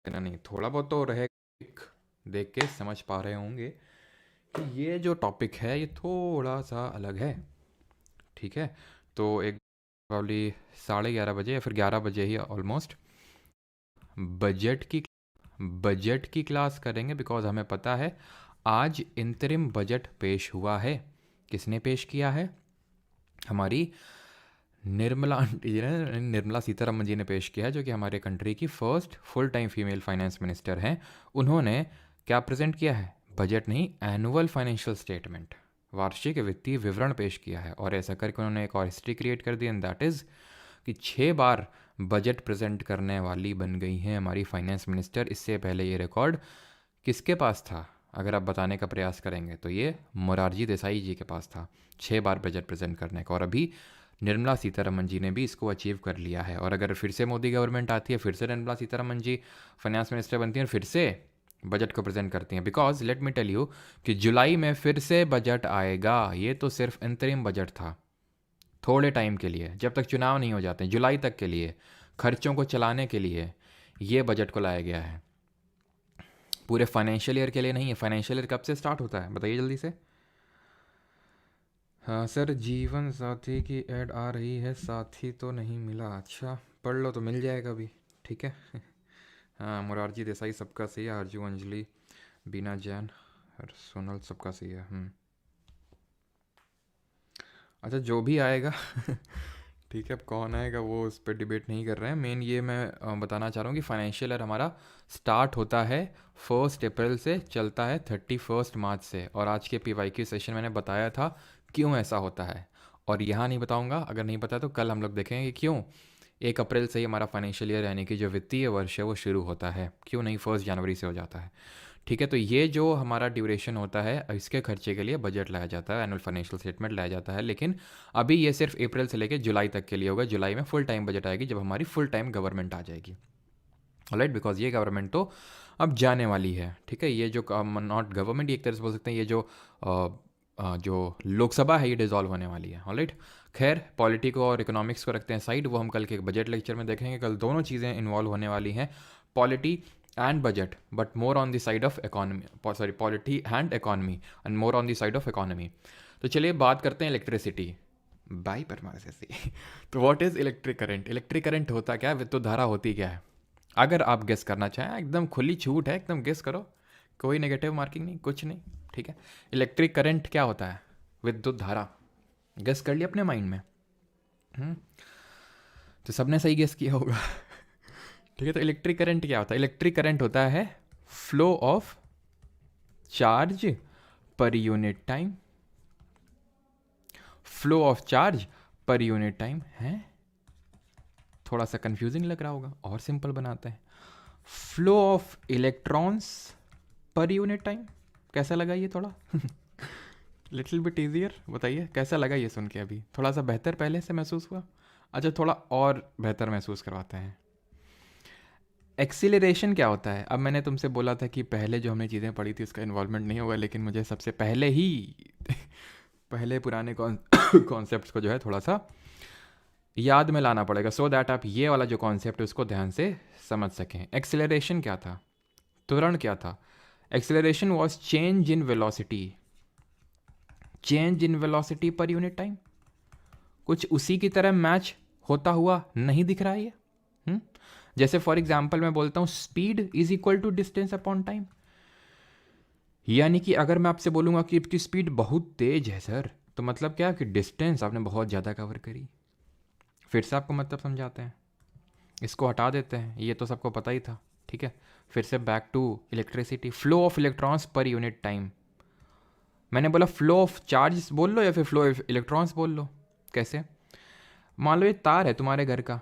इतना नहीं, थोड़ा बहुत तो रहे, देख के समझ पा रहे होंगे कि ये जो टॉपिक है ये थोड़ा सा अलग है। ठीक है, तो एक प्रॉब्ली 11:30 बजे या फिर 11 बजे ही ऑलमोस्ट बजट की बजट की क्लास करेंगे, बिकॉज हमें पता है आज इंतरिम बजट पेश हुआ है। किसने पेश किया है? हमारी निर्मला आंटी जी ने, निर्मला सीतारमन जी ने पेश किया है, जो कि हमारे कंट्री की first full time female finance minister हैं। उन्होंने क्या प्रेजेंट किया है? बजट नहीं, एनुअल फाइनेंशियल स्टेटमेंट, वार्षिक वित्तीय विवरण पेश किया है। और ऐसा करके उन्होंने एक और हिस्ट्री क्रिएट कर दी, एंड दैट इज़ कि 6 बार बजट प्रेजेंट करने वाली बन गई हैं हमारी फाइनेंस मिनिस्टर। इससे पहले ये रिकॉर्ड किसके पास था? अगर आप बताने का प्रयास करेंगे तो ये मोरारजी देसाई जी के पास था, 6 बार बजट प्रेजेंट करने का। और अभी निर्मला सीतारमन जी ने भी इसको अचीव कर लिया है। और अगर फिर से मोदी गवर्नमेंट आती है, फिर से निर्मला सीतारमन जी फाइनेंस मिनिस्टर बनती हैं और फिर से बजट को प्रेजेंट करती हैं, because let me tell you कि जुलाई में फिर से बजट आएगा। ये तो सिर्फ इंतरिम बजट था, थोड़े टाइम के लिए, जब तक चुनाव नहीं हो जाते, जुलाई तक के लिए, खर्चों को चलाने के लिए ये बजट को लाया गया है। पूरे फाइनेंशियल ईयर के लिए नहीं है। फाइनेंशियल ईयर कब से स्टार्ट होता है बताइए जल्दी से। हाँ सर, जीवन साथी की ऐड आ रही है, साथी तो नहीं मिला। अच्छा, पढ़ लो तो मिल जाएगा अभी। ठीक है। हाँ, मोरारजी देसाई सबका सही है, हरजू अंजलि, बीना जैन और सोनल सबका सही है। अच्छा, जो भी आएगा ठीक है, अब कौन आएगा वो उस पर डिबेट नहीं कर रहे हैं। मेन ये मैं बताना चाह रहा हूँ कि फाइनेंशियल ईयर हमारा स्टार्ट होता है 1 अप्रैल से, चलता है 31 मार्च से। और आज के PYQ सेशन मैंने बताया था क्यों ऐसा होता है, और यहाँ नहीं बताऊँगा। अगर नहीं पता तो कल हम लोग देखेंगे कि क्यों 1 अप्रैल से ही हमारा फाइनेंशियल ईयर यानी कि जो वित्तीय वर्ष है वो शुरू होता है, क्यों नहीं 1 जनवरी से हो जाता है। ठीक है, तो ये जो हमारा ड्यूरेशन होता है, इसके खर्चे के लिए बजट लाया जाता है, एनुअल फाइनेंशियल स्टेटमेंट लाया जाता है। लेकिन अभी ये सिर्फ अप्रैल से लेकर जुलाई तक के लिए होगा। जुलाई में फुल टाइम बजट आएगी, जब हमारी फुल टाइम गवर्नमेंट आ जाएगी। राइट, बिकॉज ये गवर्नमेंट तो अब जाने वाली है। ठीक है, ये जो नॉट गवर्नमेंट, एक तरह से बोल सकते हैं, ये जो लोकसभा है ये डिजॉल्व होने वाली है। ऑलराइट, खैर पॉलिटी को और इकोनॉमिक्स को रखते हैं साइड, वो हम कल के बजट लेक्चर में देखेंगे। कल दोनों चीज़ें इन्वॉल्व होने वाली हैं, polity and budget, but more on the side of economy, sorry polity and economy, and more on the side of economy. तो चलिए बात करते हैं इलेक्ट्रिसिटी बाई परमार से। तो what is electric current? Electric current होता क्या है? विद्युत धारा होती क्या है? अगर आप गेस करना चाहें, एकदम खुली छूट है, एकदम गेस करो, कोई नेगेटिव मार्किंग नहीं, कुछ नहीं। ठीक है, इलेक्ट्रिक करंट क्या होता है? विद्युत धारा। गेस कर लिया अपने माइंड में? हम्म, तो सबने सही गेस किया होगा। ठीक है, तो इलेक्ट्रिक करंट क्या होता है? इलेक्ट्रिक करंट होता है फ्लो ऑफ चार्ज पर unit time. Flow of charge पर यूनिट टाइम है। थोड़ा सा कंफ्यूजिंग लग रहा होगा, और सिंपल बनाते हैं। Flow of electrons per unit time. कैसा लगा ये? थोड़ा लिटिल बिट ईजियर। बताइए कैसा लगा ये सुन के? अभी थोड़ा सा बेहतर पहले से महसूस हुआ? अच्छा, थोड़ा और बेहतर महसूस करवाते हैं। एक्सीलरेशन क्या होता है? अब मैंने तुमसे बोला था कि पहले जो हमने चीज़ें पढ़ी थी उसका इन्वॉल्वमेंट नहीं होगा, लेकिन मुझे सबसे पहले ही पहले पुराने कॉन्सेप्ट्स को जो है थोड़ा सा याद में लाना पड़ेगा, सो दैट आप ये वाला जो कॉन्सेप्ट है उसको ध्यान से समझ सकें। एक्सीलरेशन क्या था? त्वरण क्या था? Acceleration was change in velocity, change in velocity पर यूनिट टाइम। कुछ उसी की तरह मैच होता हुआ नहीं दिख रहा है ये? जैसे फॉर एग्जाम्पल मैं बोलता हूँ speed is equal to distance upon time. यानी कि अगर मैं आपसे बोलूँगा कि आपकी स्पीड बहुत तेज है सर, तो मतलब क्या कि डिस्टेंस आपने बहुत ज़्यादा कवर करी। फिर से आपको मतलब समझाते हैं, इसको हटा देते हैं, ये तो सबको पता ही था। ठीक है, फिर से back to electricity, flow of electrons per unit time. मैंने बोला फ्लो ऑफ चार्ज बोल लो या फिर फ्लो ऑफ इलेक्ट्रॉन्स बोल लो। कैसे? मान लो ये तार है तुम्हारे घर का,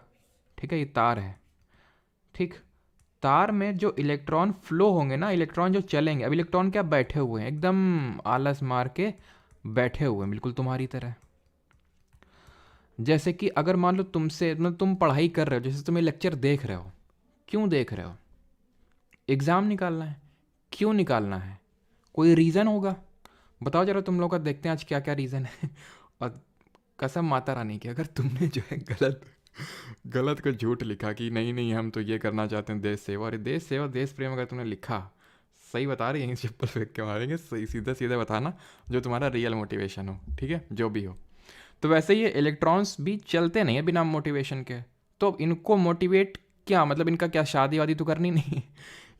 ठीक है, ये तार है। ठीक, तार में जो इलेक्ट्रॉन फ्लो होंगे ना, इलेक्ट्रॉन जो चलेंगे, अब इलेक्ट्रॉन क्या बैठे हुए हैं, एकदम आलस मार के बैठे हुए हैं, बिल्कुल तुम्हारी तरह। जैसे कि अगर मान लो तुमसे, मतलब तुम पढ़ाई कर रहे हो, जैसे तुम्हें लेक्चर देख रहे हो, क्यों देख रहे हो? एग्ज़ाम निकालना है। क्यों निकालना है? कोई रीज़न होगा? बताओ जरा, तुम लोग का देखते हैं आज क्या क्या रीज़न है। और कसम माता रानी की, अगर तुमने जो है गलत गलत को झूठ लिखा कि नहीं नहीं हम तो ये करना चाहते हैं देश सेवा। अरे देश सेवा देश प्रेम अगर तुमने लिखा, सही बता रही है, चप्पल फेंक के मारेंगे, सही सीधा सीधा बताना जो तुम्हारा रियल मोटिवेशन हो, ठीक है, जो भी हो। तो वैसे ये इलेक्ट्रॉन्स भी चलते नहीं है बिना मोटिवेशन के, तो इनको मोटिवेट क्या मतलब, इनका क्या शादी वादी तो करनी नहीं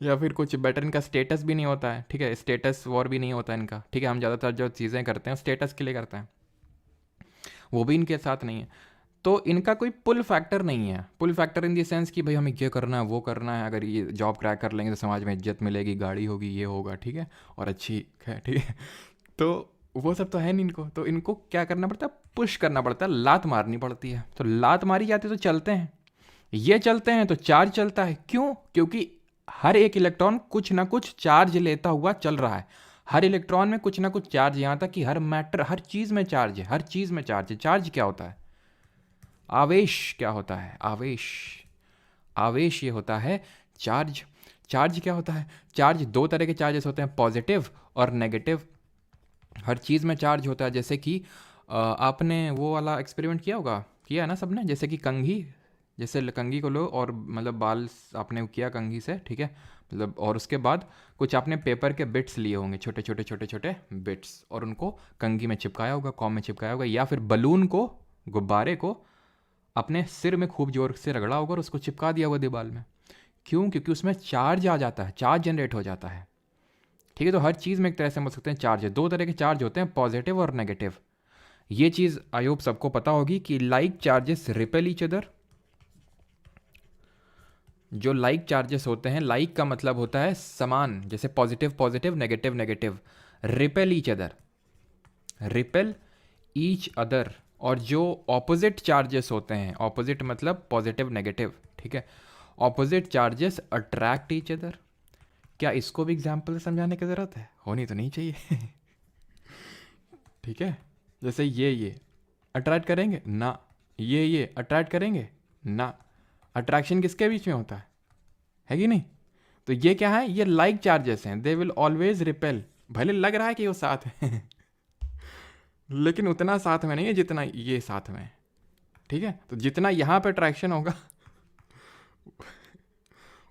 या फिर कुछ बेटर, इनका स्टेटस भी नहीं होता है, ठीक है, स्टेटस वॉर भी नहीं होता है इनका, ठीक है, हम ज़्यादातर जो चीज़ें करते हैं स्टेटस के लिए करते हैं, वो भी इनके साथ नहीं है। तो इनका कोई पुल फैक्टर नहीं है, पुल फैक्टर इन दी सेंस कि भाई हमें ये करना है वो करना है, अगर ये जॉब क्रैक कर लेंगे तो समाज में इज्जत मिलेगी, गाड़ी होगी, ये होगा, ठीक है, और अच्छी है, ठीक है। तो वो सब तो है नहीं इनको, तो इनको क्या करना पड़ता है, पुश करना पड़ता है, लात मारनी पड़ती है। तो लात मारी जाती है तो चलते हैं, ये चलते हैं तो चार्ज चलता है। क्यों? क्योंकि हर एक इलेक्ट्रॉन कुछ ना कुछ चार्ज लेता हुआ चल रहा है, हर इलेक्ट्रॉन में कुछ ना कुछ चार्ज, यहाँ तक कि हर मैटर, हर चीज़ में चार्ज है, हर चीज़ में चार्ज है। चार्ज क्या होता है? आवेश। क्या होता है? आवेश। आवेश ये होता है चार्ज। चार्ज क्या होता है? चार्ज दो तरह के चार्जेस होते हैं, पॉजिटिव और नेगेटिव। हर चीज़ में चार्ज होता है, जैसे कि आपने वो वाला एक्सपेरिमेंट किया होगा, किया है ना सबने, जैसे कि कंघी, जैसे कंघी को लो और मतलब बाल आपने किया कंघी से, ठीक है, मतलब, और उसके बाद कुछ आपने पेपर के बिट्स लिए होंगे, छोटे छोटे छोटे छोटे बिट्स, और उनको कंघी में चिपकाया होगा, कॉम में चिपकाया होगा, या फिर बलून को, गुब्बारे को अपने सिर में खूब जोर से रगड़ा होगा और उसको चिपका दिया होगा दीवार में। क्यों? क्योंकि उसमें चार्ज आ जाता है, चार्ज जनरेट हो जाता है, ठीक है। तो हर चीज़ में एक तरह से बोल सकते हैं चार्ज है, दो तरह के चार्ज होते हैं, पॉजिटिव और नेगेटिव। ये चीज़ आई होप सबको पता होगी कि like charges repel each other. जो लाइक चार्जेस होते हैं, लाइक का मतलब होता है समान, जैसे positive positive, negative negative, repel each other, repel each other. और जो ऑपोजिट चार्जेस होते हैं, ऑपोजिट मतलब पॉजिटिव नेगेटिव, ठीक है, opposite charges attract each other. क्या इसको भी एग्जाम्पल से समझाने की ज़रूरत है? होनी तो नहीं चाहिए ठीक है, जैसे ये अट्रैक्ट करेंगे ना, ये अट्रैक्ट करेंगे ना। अट्रैक्शन किसके बीच में होता है कि नहीं? तो ये क्या है? ये लाइक चार्जेस हैं, दे विल ऑलवेज रिपेल। भले लग रहा है कि वो साथ है लेकिन उतना साथ में नहीं है जितना ये साथ में है, ठीक है। तो जितना यहाँ पे अट्रैक्शन होगा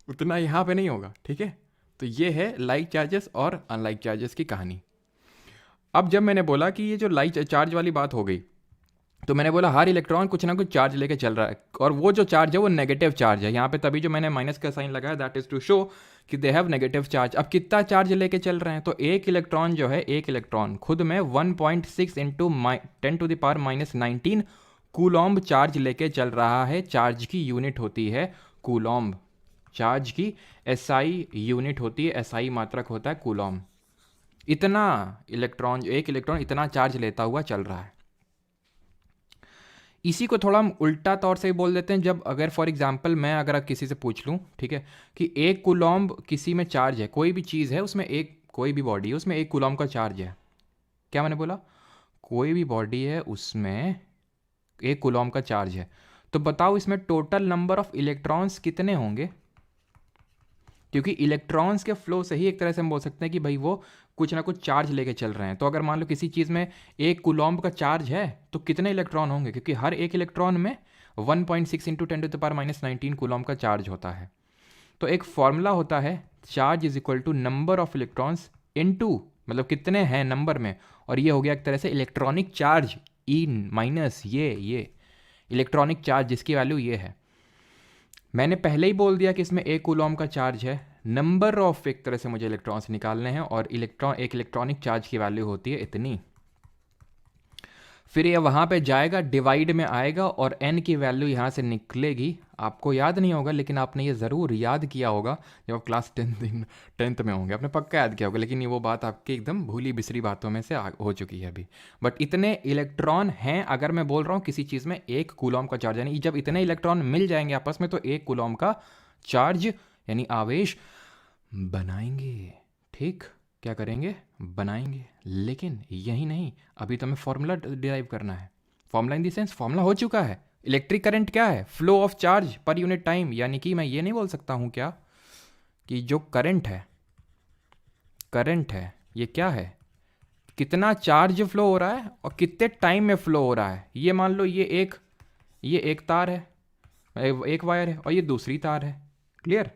उतना यहाँ पे नहीं होगा, ठीक है। तो ये है लाइक चार्जेस और अनलाइक चार्जेस की कहानी। अब जब मैंने बोला कि ये जो लाइक चार्ज वाली बात हो गई, तो मैंने बोला हर इलेक्ट्रॉन कुछ ना कुछ चार्ज लेके चल रहा है, और वो जो चार्ज है वो नेगेटिव चार्ज है यहाँ पे, तभी जो मैंने माइनस का साइन लगाया, दैट इज टू शो कि दे हैव नेगेटिव चार्ज। अब कितना चार्ज लेके चल रहे हैं? तो एक इलेक्ट्रॉन जो है, एक इलेक्ट्रॉन खुद में 1.6 इंटू 10⁻⁻19 कूलॉम्ब चार्ज लेके चल रहा है। चार्ज की यूनिट होती है कूलॉम्ब, चार्ज की एसआई यूनिट होती है, एसआई मात्रक होता है कूलॉम्ब। इतना इलेक्ट्रॉन, एक इलेक्ट्रॉन इतना चार्ज लेता हुआ चल रहा है। इसी को थोड़ा हम उल्टा तौर से भी बोल देते हैं, जब अगर फॉर एग्जांपल मैं अगर किसी से पूछ लूँ, ठीक है, कि एक कूलॉम्ब किसी में चार्ज है, कोई भी चीज़ है उसमें, एक कोई भी बॉडी है उसमें एक कूलॉम्ब का चार्ज है। क्या मैंने बोला? कोई भी बॉडी है उसमें एक कूलॉम्ब का चार्ज है, तो बताओ इसमें टोटल नंबर ऑफ इलेक्ट्रॉन्स कितने होंगे? क्योंकि इलेक्ट्रॉन्स के फ्लो से ही एक तरह से हम बोल सकते हैं कि भाई वो कुछ ना कुछ चार्ज लेके चल रहे हैं। तो अगर मान लो किसी चीज़ में एक कूलॉम्ब का चार्ज है तो कितने इलेक्ट्रॉन होंगे? क्योंकि हर एक इलेक्ट्रॉन में 1.6 इंटू 10⁻⁻19 कूलॉम्ब का चार्ज होता है। तो एक फॉर्मूला होता है, charge is equal to number of electrons into, मतलब कितने हैं नंबर में, और ये हो गया एक तरह से इलेक्ट्रॉनिक चार्ज, ई माइनस ये इलेक्ट्रॉनिक चार्ज जिसकी वैल्यू ये है। मैंने पहले ही बोल दिया कि इसमें एक कूलॉम्ब का चार्ज है, नंबर ऑफ एक तरह से मुझे इलेक्ट्रॉन्स निकालने हैं, और एक इलेक्ट्रॉनिक चार्ज की वैल्यू होती है इतनी। फिर ये वहाँ पे जाएगा, डिवाइड में आएगा, और n की वैल्यू यहाँ से निकलेगी। आपको याद नहीं होगा लेकिन आपने ये ज़रूर याद किया होगा जब आप क्लास 10th में होंगे, आपने पक्का याद किया होगा, लेकिन ये वो बात आपकी एकदम भूली बिसरी बातों में से हो चुकी है अभी। बट इतने इलेक्ट्रॉन हैं, अगर मैं बोल रहा हूँ किसी चीज़ में एक कूलॉम्ब का चार्ज, यानी जब इतने इलेक्ट्रॉन मिल जाएंगे आपस में तो एक कूलॉम्ब का चार्ज यानी आवेश बनाएंगे, ठीक। क्या करेंगे? बनाएंगे। लेकिन यही नहीं, अभी तो हमें फॉर्मूला डिराइव करना है। Formula in the sense formula हो चुका है। इलेक्ट्रिक करंट क्या है? फ्लो ऑफ चार्ज पर यूनिट टाइम। यानी कि मैं ये नहीं बोल सकता हूँ क्या कि जो करंट है ये क्या है, कितना चार्ज फ्लो हो रहा है और कितने टाइम में फ्लो हो रहा है। ये मान लो ये एक तार है, एक वायर है और ये दूसरी तार है। क्लियर।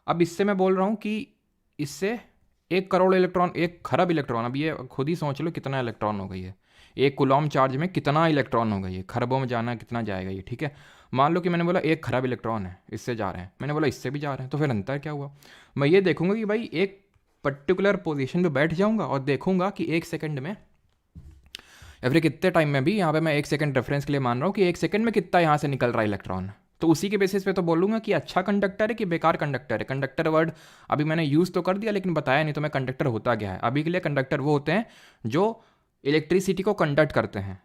अब इससे मैं बोल रहा हूँ कि इससे 1 करोड़ इलेक्ट्रॉन, 1 खरब इलेक्ट्रॉन, अब ये खुद ही सोच लो कितना इलेक्ट्रॉन हो गई है। 1 कूलॉम चार्ज में कितना इलेक्ट्रॉन हो गई है, खरबों में जाना कितना जाएगा ये, ठीक है। मान लो कि मैंने बोला 1 खरब इलेक्ट्रॉन है, इससे जा रहे हैं, मैंने बोला इससे भी जा रहे हैं, तो फिर अंतर क्या हुआ। मैं ये देखूंगा कि भाई एक पर्टिकुलर पोजीशन पे बैठ जाऊंगा और देखूंगा कि 1 सेकंड में या फिर कितने टाइम में भी, यहाँ पे मैं 1 सेकंड रेफरेंस के लिए मान रहा हूँ कि 1 सेकंड में कितना यहाँ से निकल रहा है इलेक्ट्रॉन। तो उसी के बेसिस पे तो बोलूँगा कि अच्छा कंडक्टर है कि बेकार कंडक्टर है। कंडक्टर वर्ड अभी मैंने यूज़ तो कर दिया लेकिन बताया नहीं तो मैं कंडक्टर होता क्या है। अभी के लिए कंडक्टर वो होते हैं जो इलेक्ट्रिसिटी को कंडक्ट करते हैं,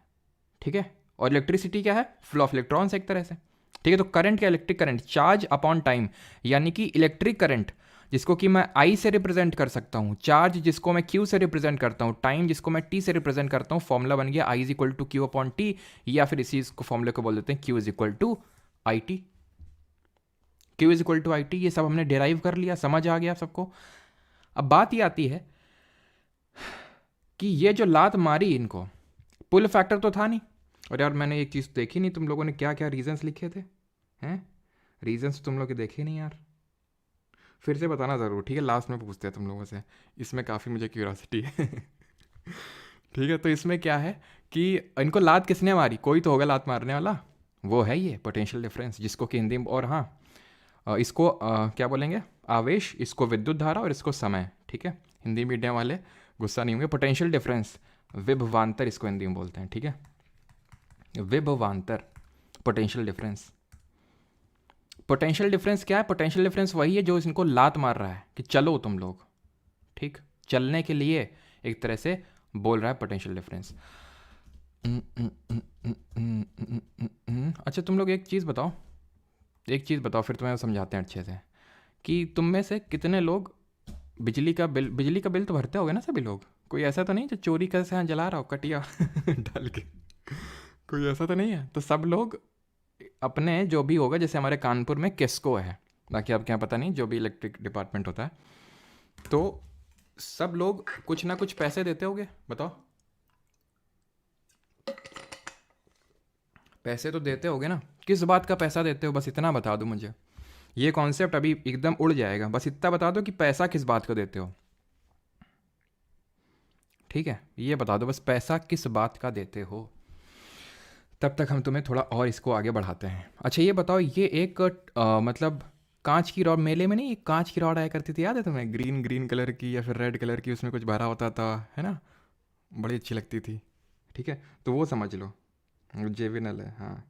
ठीक है। और इलेक्ट्रिसिटी क्या है, फ्लो ऑफ इलेक्ट्रॉन्स एक तरह से, ठीक है। तो करंट क्या, electric current, charge upon time, यानी कि इलेक्ट्रिक करंट जिसको कि मैं आई से रिप्रेजेंट कर सकता हूँ, चार्ज जिसको मैं क्यू से रिप्रेजेंट करता हूँ, टाइम जिसको मैं टी से रिप्रेजेंट करता हूँ। फॉर्मूला बन गया I is equal to Q upon T, या फिर इसी इसको फॉर्मूले को बोल देते हैं Q is equal to I T. Q is equal to I T, ये सब हमने डिराइव कर लिया, समझ आ गया सबको। अब बात ये आती है कि ये जो लात मारी इनको, पुल फैक्टर तो था नहीं। और यार मैंने एक चीज़ देखी नहीं, तुम लोगों ने क्या क्या रीजंस लिखे थे, हैं रीजंस तुम लोग देखे नहीं यार, फिर से बताना ज़रूर, ठीक है। लास्ट में पूछते हैं तुम लोगों से, इसमें काफ़ी मुझे क्यूरियोसिटी है। ठीक है, तो इसमें क्या है कि इनको लात किसने मारी, कोई तो होगा लात मारने वाला, वो है ये पोटेंशियल डिफरेंस, जिसको कि हिंदी में, और हाँ इसको क्या बोलेंगे, आवेश, इसको विद्युत धारा, और इसको समय, ठीक है। हिंदी मीडियम वाले गुस्सा नहीं होंगे। पोटेंशियल डिफरेंस, विभवांतर इसको हिंदी में बोलते हैं, ठीक है। विभवांतर, पोटेंशियल डिफरेंस। पोटेंशियल डिफरेंस क्या है, पोटेंशियल डिफरेंस वही है जो इनको लात मार रहा है कि चलो तुम लोग, ठीक, चलने के लिए एक तरह से बोल रहा है पोटेंशियल डिफरेंस। अच्छा तुम लोग एक चीज़ बताओ, एक चीज़ बताओ, फिर तुम्हें समझाते हैं अच्छे से, कि तुम में से कितने लोग बिजली का बिल तो भरते होगे ना सभी लोग। कोई ऐसा तो नहीं जो चोरी कर से जला रहा हो कटिया डाल के, कोई ऐसा तो नहीं है। तो सब लोग अपने जो भी होगा, जैसे हमारे कानपुर में किस्को है, बाकी आपके यहाँ पता नहीं, जो भी इलेक्ट्रिक डिपार्टमेंट होता है, तो सब लोग कुछ ना कुछ पैसे देते होगे, बताओ। पैसे तो देते होगे ना, किस बात का पैसा देते हो, बस इतना बता दो मुझे। ये कॉन्सेप्ट अभी एकदम उड़ जाएगा, बस इतना बता दो कि पैसा किस बात का देते हो, ठीक है। ये बता दो बस, पैसा किस बात का देते हो, तब तक हम तुम्हें थोड़ा और इसको आगे बढ़ाते हैं। अच्छा ये बताओ, ये एक मतलब कांच की रॉड, मेले में नहीं एक कांच की रॉड आया करती थी, याद है तुम्हें, ग्रीन ग्रीन कलर की या फिर रेड कलर की, उसमें कुछ भरा होता था, है ना, बड़ी अच्छी लगती थी, ठीक है। तो वो समझ लो, जेविनल है, हाँ।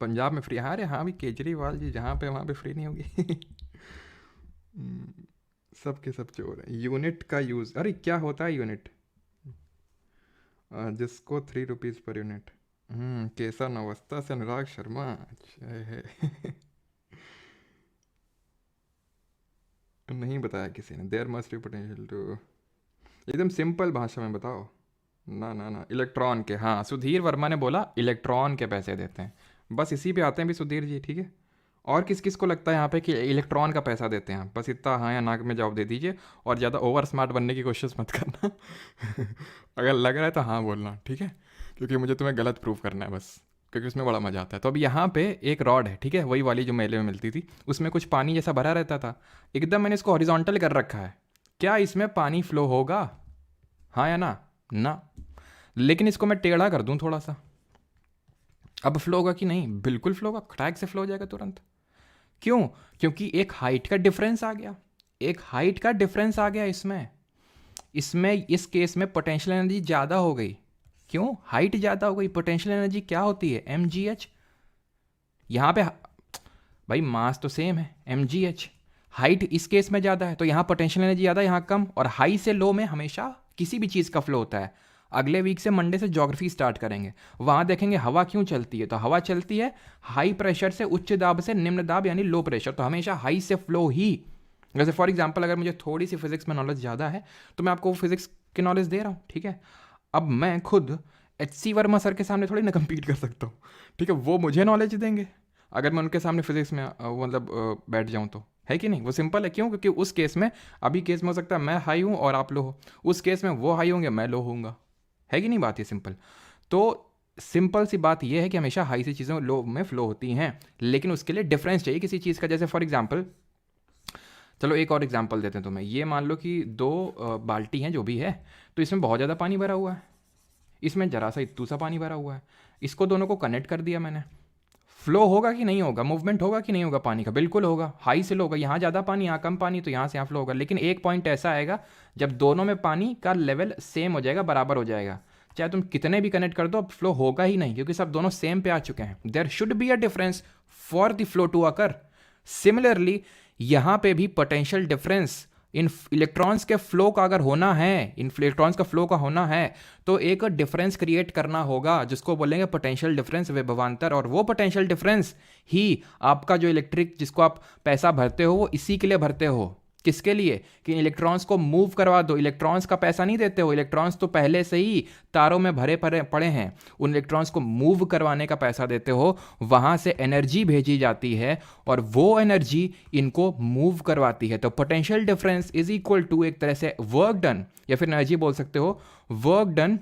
पंजाब में फ्री, हाँ अरे हाँ भी, केजरीवाल जी जहाँ पे वहाँ पे फ्री नहीं होगी। सब के सब चोर है। यूनिट का यूज़, अरे क्या होता है यूनिट, जिसको 3 रुपीज़ पर यूनिट। केसर अवस्था से अनुराग शर्मा, अच्छा है। नहीं बताया किसी ने, there must be potential to, एकदम सिंपल भाषा में बताओ। ना ना ना, इलेक्ट्रॉन के, हाँ सुधीर वर्मा ने बोला इलेक्ट्रॉन के पैसे देते हैं, बस इसी पे आते हैं भी सुधीर जी, ठीक है। और किस किस को लगता है यहाँ पे कि इलेक्ट्रॉन का पैसा देते हैं, बस इतना हाँ या ना में जवाब दे दीजिए, और ज़्यादा ओवर स्मार्ट बनने की कोशिश मत करना। अगर लग रहा है तो हाँ बोलना, ठीक है, क्योंकि मुझे तुम्हें गलत प्रूव करना है बस, क्योंकि उसमें बड़ा मज़ा आता है। तो अब यहाँ पे एक रॉड है, ठीक है, वही वाली जो मेले में मिलती थी, उसमें कुछ पानी जैसा भरा रहता था, एकदम मैंने इसको हॉरिजॉन्टल कर रखा है, क्या इसमें पानी फ्लो होगा, हाँ या ना, ना। लेकिन इसको मैं टेढ़ा कर दूं थोड़ा सा, अब फ्लो होगा कि नहीं, बिल्कुल फ्लो होगा, खटाक से फ्लो हो जाएगा तुरंत। क्यों, क्योंकि एक हाइट का डिफरेंस आ गया, एक हाइट का डिफरेंस आ गया इसमें, इसमें इस केस में पोटेंशियल एनर्जी ज़्यादा हो गई। क्यों, हाइट ज़्यादा हो गई, पोटेंशियल एनर्जी क्या होती है, mgh। यहाँ पे भाई मास तो सेम है, mgh, हाइट इस केस में ज़्यादा है तो यहाँ पोटेंशियल एनर्जी ज़्यादा, यहाँ कम। और हाई से लो में हमेशा किसी भी चीज़ का फ्लो होता है। अगले वीक से मंडे से ज्योग्राफी स्टार्ट करेंगे, वहाँ देखेंगे हवा क्यों चलती है, तो हवा चलती है हाई प्रेशर से उच्च दाब से निम्न दाब यानी लो प्रेशर, तो हमेशा हाई से फ्लो ही। जैसे फॉर एग्जांपल अगर मुझे थोड़ी सी फिजिक्स में नॉलेज ज़्यादा है तो मैं आपको फिजिक्स की नॉलेज दे रहा हूँ, ठीक है। अब मैं खुद HC वर्मा सर के सामने थोड़ी ना कम्पीट कर सकता हूँ, ठीक है, वो मुझे नॉलेज देंगे अगर मैं उनके सामने फिजिक्स में मतलब बैठ जाऊँ तो, है कि नहीं। वो सिंपल है, क्यों, क्योंकि उस केस में, अभी केस में हो सकता है मैं हाई हूँ और आप लो हो, उस केस में वो हाई होंगे मैं लो होऊंगा, है कि नहीं, बात ये सिंपल। तो सिंपल सी बात यह है कि हमेशा हाई से चीज़ें लो में फ्लो होती हैं, लेकिन उसके लिए डिफरेंस चाहिए किसी चीज़ का। जैसे फॉर एग्जांपल, चलो एक और एग्जांपल देते हैं तुम्हें। ये मान लो कि दो बाल्टी हैं जो भी है, तो इसमें बहुत ज़्यादा पानी भरा हुआ है, इसमें जरा सा इत्तू सा पानी भरा हुआ है। इसको दोनों को कनेक्ट कर दिया मैंने। फ्लो होगा कि नहीं होगा, मूवमेंट होगा कि नहीं होगा पानी का? बिल्कुल होगा, हाई से लो होगा। यहाँ ज़्यादा पानी, यहाँ कम पानी, तो यहाँ से यहाँ फ्लो होगा। लेकिन एक पॉइंट ऐसा आएगा जब दोनों में पानी का लेवल सेम हो जाएगा, बराबर हो जाएगा। चाहे तुम कितने भी कनेक्ट कर दो, अब फ्लो होगा ही नहीं, क्योंकि सब दोनों सेम पे आ चुके हैं। There should be a difference for the flow to occur. Similarly यहाँ पे भी पोटेंशियल डिफरेंस इन इलेक्ट्रॉन्स के फ्लो का अगर होना है, इन इलेक्ट्रॉन्स का फ्लो का होना है, तो एक डिफरेंस क्रिएट करना होगा जिसको बोलेंगे पोटेंशियल डिफरेंस, विभवांतर। और वो पोटेंशियल डिफरेंस ही आपका जो इलेक्ट्रिक, जिसको आप पैसा भरते हो, वो इसी के लिए भरते हो। किसके लिए? कि इलेक्ट्रॉन्स को मूव करवा दो। इलेक्ट्रॉन्स का पैसा नहीं देते हो, इलेक्ट्रॉन्स तो पहले से ही तारों में भरे पड़े हैं। उन इलेक्ट्रॉन्स को मूव करवाने का पैसा देते हो, वहां से एनर्जी भेजी जाती है और वो एनर्जी इनको मूव करवाती है। तो potential difference is equal to एक तरह से वर्क डन, या फिर एनर्जी बोल सकते हो, वर्क डन।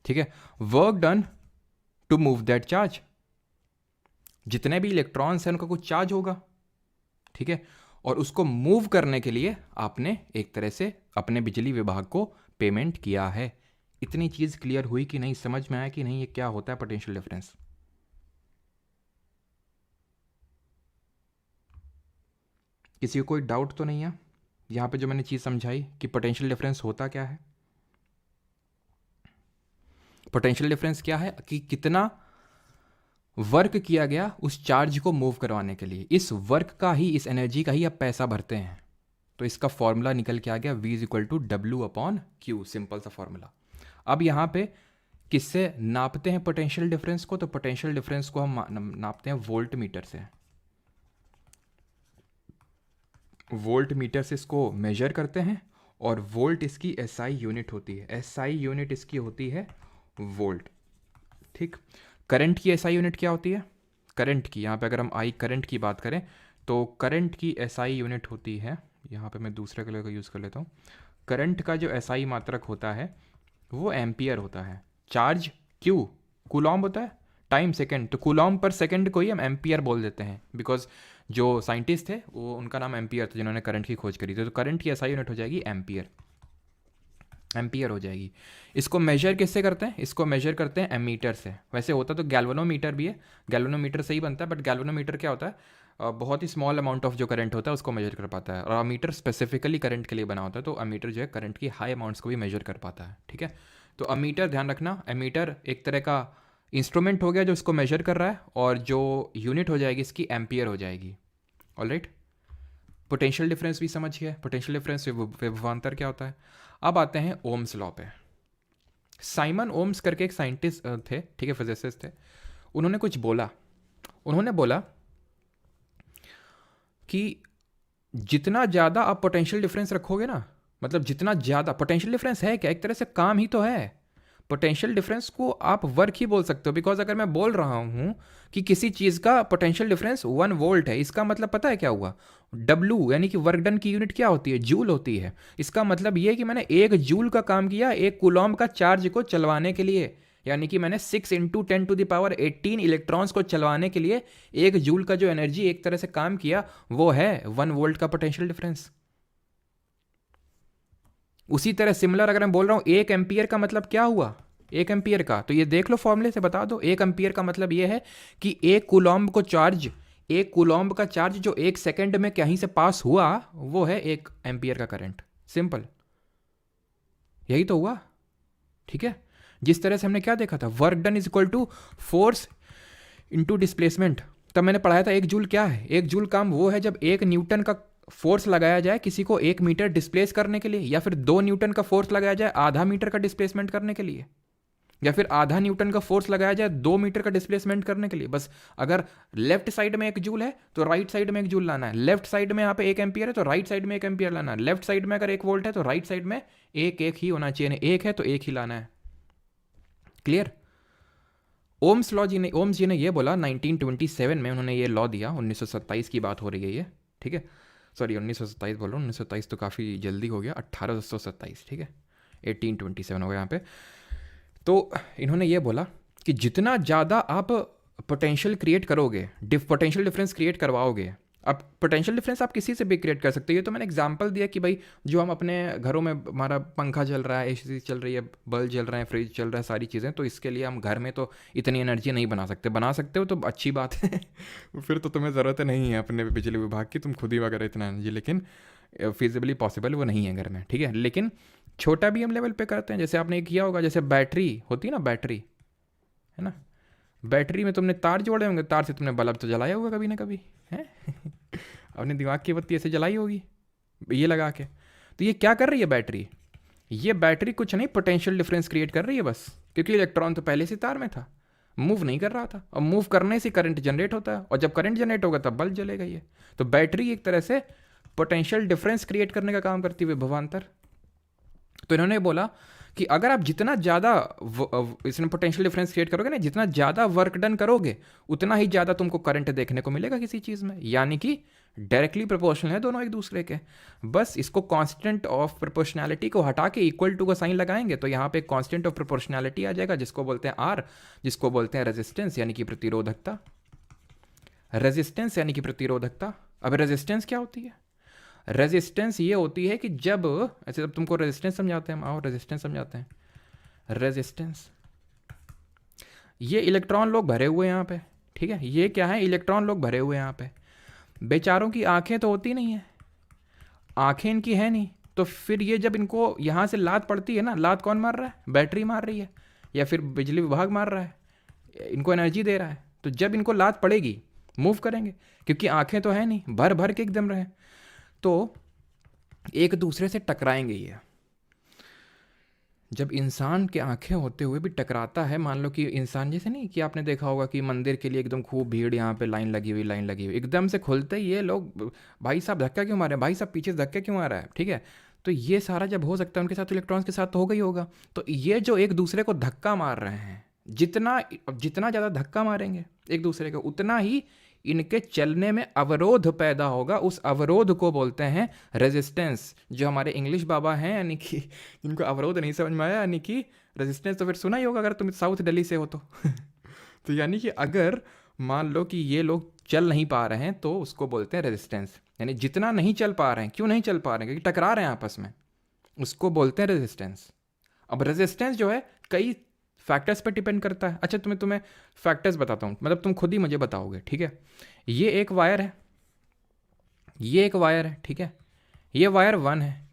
ठीक है, work done to move that charge. जितने भी इलेक्ट्रॉन्स हैं उनका कुछ चार्ज होगा, ठीक है, और उसको मूव करने के लिए आपने एक तरह से अपने बिजली विभाग को पेमेंट किया है। इतनी चीज क्लियर हुई कि नहीं? समझ में आया कि नहीं ये क्या होता है पोटेंशियल डिफरेंस? किसी को कोई डाउट तो नहीं है यहां पे जो मैंने चीज समझाई कि पोटेंशियल डिफरेंस होता क्या है? पोटेंशियल डिफरेंस क्या है कि कितना वर्क किया गया उस चार्ज को मूव करवाने के लिए। इस वर्क का ही, इस एनर्जी का ही आप पैसा भरते हैं। तो इसका फॉर्मूला निकल के आ गया V is equal to W/Q। Simple सा फॉर्मूला। अब यहाँ पे किससे नापते हैं पोटेंशियल डिफरेंस को? तो पोटेंशियल डिफरेंस को हम नापते हैं वोल्ट मीटर से। वोल्ट मीटर से इसको मेजर करते हैं, और वोल्ट इसकी SI यूनिट होती है। SI यूनिट इसकी होती है वोल्ट। ठीक, करंट की SI यूनिट क्या होती है? करंट की, यहाँ पे अगर हम आई करंट की बात करें तो करंट की SI यूनिट होती है, यहाँ पे मैं दूसरे कलर का यूज़ कर लेता हूँ। करंट का जो SI मात्रक होता है वो एम्पियर होता है। चार्ज Q कूलॉम्ब होता है, टाइम सेकंड, तो कूलॉम्ब पर सेकंड को ही हम एम्पियर बोल देते हैं, बिकॉज जो साइंटिस्ट थे वो, उनका नाम एम्पियर था जिन्होंने करंट की खोज करी थी। तो करंट की SI यूनिट हो जाएगी एम्पियर, एम्पियर हो जाएगी। इसको मेजर किससे करते हैं? इसको मेजर करते हैं एमीटर से। वैसे होता तो गैल्वेनोमीटर भी है, गैल्वेनोमीटर से ही बनता है, बट गैल्वेनोमीटर क्या होता है, बहुत ही स्मॉल अमाउंट ऑफ जो करंट होता है उसको मेजर कर पाता है, और अमीटर स्पेसिफिकली करंट के लिए बना होता है। तो अमीटर जो है करंट की हाई अमाउंट्स को भी मेजर कर पाता है। ठीक है, तो अमीटर ध्यान रखना, अमीटर एक तरह का इंस्ट्रूमेंट हो गया जो इसको मेजर कर रहा है, और जो यूनिट हो जाएगी इसकी एम्पियर हो जाएगी। ऑलराइट, पोटेंशियल डिफरेंस भी समझ गया। पोटेंशियल डिफरेंस, विभवांतर क्या होता है। अब आते हैं ओम्स लॉ पे। साइमन ओम्स करके एक साइंटिस्ट थे, ठीक है, फिजिसिस्ट थे। उन्होंने कुछ बोला, उन्होंने बोला कि जितना ज़्यादा आप पोटेंशियल डिफरेंस रखोगे ना, मतलब जितना ज़्यादा पोटेंशियल डिफरेंस है क्या, एक तरह से काम ही तो है। पोटेंशियल डिफरेंस को आप वर्क ही बोल सकते हो, बिकॉज अगर मैं बोल रहा हूँ कि किसी चीज़ का पोटेंशियल डिफरेंस 1 वोल्ट है, इसका मतलब पता है क्या हुआ? W यानी कि वर्क डन की यूनिट क्या होती है? जूल होती है। इसका मतलब ये है कि मैंने 1 जूल का काम किया एक कूलॉम्ब का चार्ज को चलवाने के लिए, यानी कि मैंने 6 × 10⁻18 इलेक्ट्रॉन्स को चलवाने के लिए 1 जूल का जो एनर्जी एक तरह से काम किया, वो है 1 वोल्ट का पोटेंशियल डिफरेंस। उसी तरह सिमिलर अगर मैं बोल रहा हूं 1 एम्पियर का मतलब क्या हुआ? 1 एम्पियर का, तो ये देख लो फॉर्मूले से बता दो। 1 एम्पियर का मतलब ये है कि 1 कूलॉम्ब को चार्ज, 1 कूलॉम्ब का चार्ज जो 1 सेकंड में कहीं से पास हुआ, वो है 1 एम्पियर का करंट। सिंपल, यही तो हुआ। ठीक है, जिस तरह से हमने क्या देखा था, work done is equal to force into displacement. तब मैंने पढ़ाया था 1 जूल क्या है। 1 जूल काम वो है जब 1 न्यूटन का फोर्स लगाया जाए किसी को 1 मीटर डिस्प्लेस करने के लिए, या फिर 2 न्यूटन का फोर्स लगाया जाए आधा मीटर का डिस्प्लेसमेंट करने के लिए, या फिर आधा न्यूटन का फोर्स लगाया जाए 2 मीटर का डिस्प्लेसमेंट करने के लिए। बस अगर लेफ्ट साइड में 1 जूल है तो राइट साइड में 1 जूल लाना है। लेफ्ट साइड में यहाँ पे 1 एम्पियर है तो राइट साइड में 1 एम्पियर लाना है। लेफ्ट साइड में अगर 1 वोल्ट है तो राइट साइड में 1 ही होना चाहिए, 1 है तो 1 ही लाना है। क्लियर? ओम्स जी ने ये बोला 1927 में, उन्होंने ये लॉ दिया। 1927 की बात हो रही है ये, ठीक है, सॉरी 1927 बोल रहा हूँ, 1927 तो काफ़ी जल्दी हो गया, 1827, ठीक है, 1827 होगा यहाँ पे। तो इन्होंने ये बोला कि जितना ज़्यादा आप पोटेंशियल क्रिएट करोगे, पोटेंशियल डिफरेंस क्रिएट करवाओगे, अब पोटेंशियल डिफरेंस आप किसी से भी क्रिएट कर सकते हो। ये तो मैंने एग्जांपल दिया कि भाई जो हम अपने घरों में, हमारा पंखा चल रहा है, एसी चल रही है, बल्ब जल रहे हैं, फ्रिज चल रहा है, सारी चीज़ें, तो इसके लिए हम घर में तो इतनी एनर्जी नहीं बना सकते। बना सकते हो तो अच्छी बात है फिर तो तुम्हें ज़रूरत नहीं है अपने बिजली विभाग की, तुम खुद ही वगैरह इतना एनर्जी, लेकिन फिजिबली पॉसिबल वो नहीं है घर में, ठीक है। लेकिन छोटा भी हम लेवल पे करते हैं, जैसे आपने किया होगा, जैसे बैटरी होती है ना, बैटरी है ना, बैटरी में तुमने तार जोड़े होंगे, तार से तुमने बल्ब तो जलाया होगा कभी ना कभी, है अपने दिमाग की बत्ती ऐसे जलाई होगी ये लगा के। तो ये क्या कर रही है बैटरी, ये बैटरी कुछ नहीं, पोटेंशियल डिफरेंस क्रिएट कर रही है बस, क्योंकि इलेक्ट्रॉन तो पहले से तार में था, मूव नहीं कर रहा था, और मूव करने से करंट जनरेट होता है, और जब करंट जनरेट होगा तब बल्ब जलेगा ये। तो बैटरी एक तरह से पोटेंशियल डिफरेंस क्रिएट करने का काम करती है, विभवांतर। तो इन्होंने बोला कि अगर आप जितना ज़्यादा इसमें पोटेंशियल डिफरेंस क्रिएट करोगे ना, जितना ज़्यादा वर्क डन करोगे, उतना ही ज़्यादा तुमको करंट देखने को मिलेगा किसी चीज़ में, यानी कि डायरेक्टली प्रोपोर्शनल है दोनों एक दूसरे के। बस इसको कांस्टेंट ऑफ प्रोपोर्शनैलिटी को हटा के इक्वल टू का साइन लगाएंगे, तो यहाँ पे कांस्टेंट ऑफ प्रोपोर्शनैलिटी आ जाएगा, जिसको बोलते हैं आर, जिसको बोलते हैं रेजिस्टेंस यानी कि प्रतिरोधकता। रेजिस्टेंस यानी कि प्रतिरोधकता। अब रेजिस्टेंस क्या होती है? रेजिस्टेंस ये होती है कि जब, ऐसे जब तुमको रेजिस्टेंस समझाते हैं हम, आओ रेजिस्टेंस समझाते हैं। रेजिस्टेंस, ये इलेक्ट्रॉन लोग भरे हुए हैं यहाँ पे, ठीक है, ये क्या है, इलेक्ट्रॉन लोग भरे हुए हैं यहाँ पे। बेचारों की आंखें तो होती नहीं है, आंखें इनकी है नहीं, तो फिर ये जब इनको यहाँ से लात पड़ती है ना, लात कौन मार रहा है? बैटरी मार रही है, या फिर बिजली विभाग मार रहा है, इनको एनर्जी दे रहा है। तो जब इनको लात पड़ेगी मूव करेंगे, क्योंकि आंखें तो है नहीं, भर भर के एकदम रहे, तो एक दूसरे से टकराएंगे ये। जब इंसान के आंखें होते हुए भी टकराता है, मान लो कि इंसान, जैसे नहीं कि आपने देखा होगा कि मंदिर के लिए एकदम खूब भीड़, यहाँ पे लाइन लगी हुई, लाइन लगी हुई, एकदम से खुलते ही ये लोग, भाई साहब धक्का क्यों मारे, भाई साहब पीछे धक्का क्यों आ रहा है, ठीक है। तो ये सारा जब हो सकता है उनके साथ, इलेक्ट्रॉन्स के साथ तो होगा ही होगा। तो ये जो एक दूसरे को धक्का मार रहे हैं, जितना जितना ज़्यादा धक्का मारेंगे एक दूसरे को, उतना ही इनके चलने में अवरोध पैदा होगा। उस अवरोध को बोलते हैं रेजिस्टेंस। जो हमारे इंग्लिश बाबा हैं, यानी कि इनको अवरोध नहीं समझ में आया, यानी कि रेजिस्टेंस तो फिर सुना ही होगा अगर तुम साउथ दिल्ली से हो तो तो यानी कि अगर मान लो कि ये लोग चल नहीं पा रहे हैं, तो उसको बोलते हैं रेजिस्टेंस। यानी जितना नहीं चल पा रहे हैं, क्यों नहीं चल पा रहे हैं? क्योंकि टकरा रहे हैं आपस में, उसको बोलते हैं रेजिस्टेंस। अब रेजिस्टेंस जो है कई फैक्टर्स पर डिपेंड करता है। अच्छा, तुम्हें फैक्टर्स बताता हूँ, मतलब तुम खुद ही मुझे बताओगे, ठीक है। ये एक वायर है, ये एक वायर है, ठीक है, ये वायर 1 है,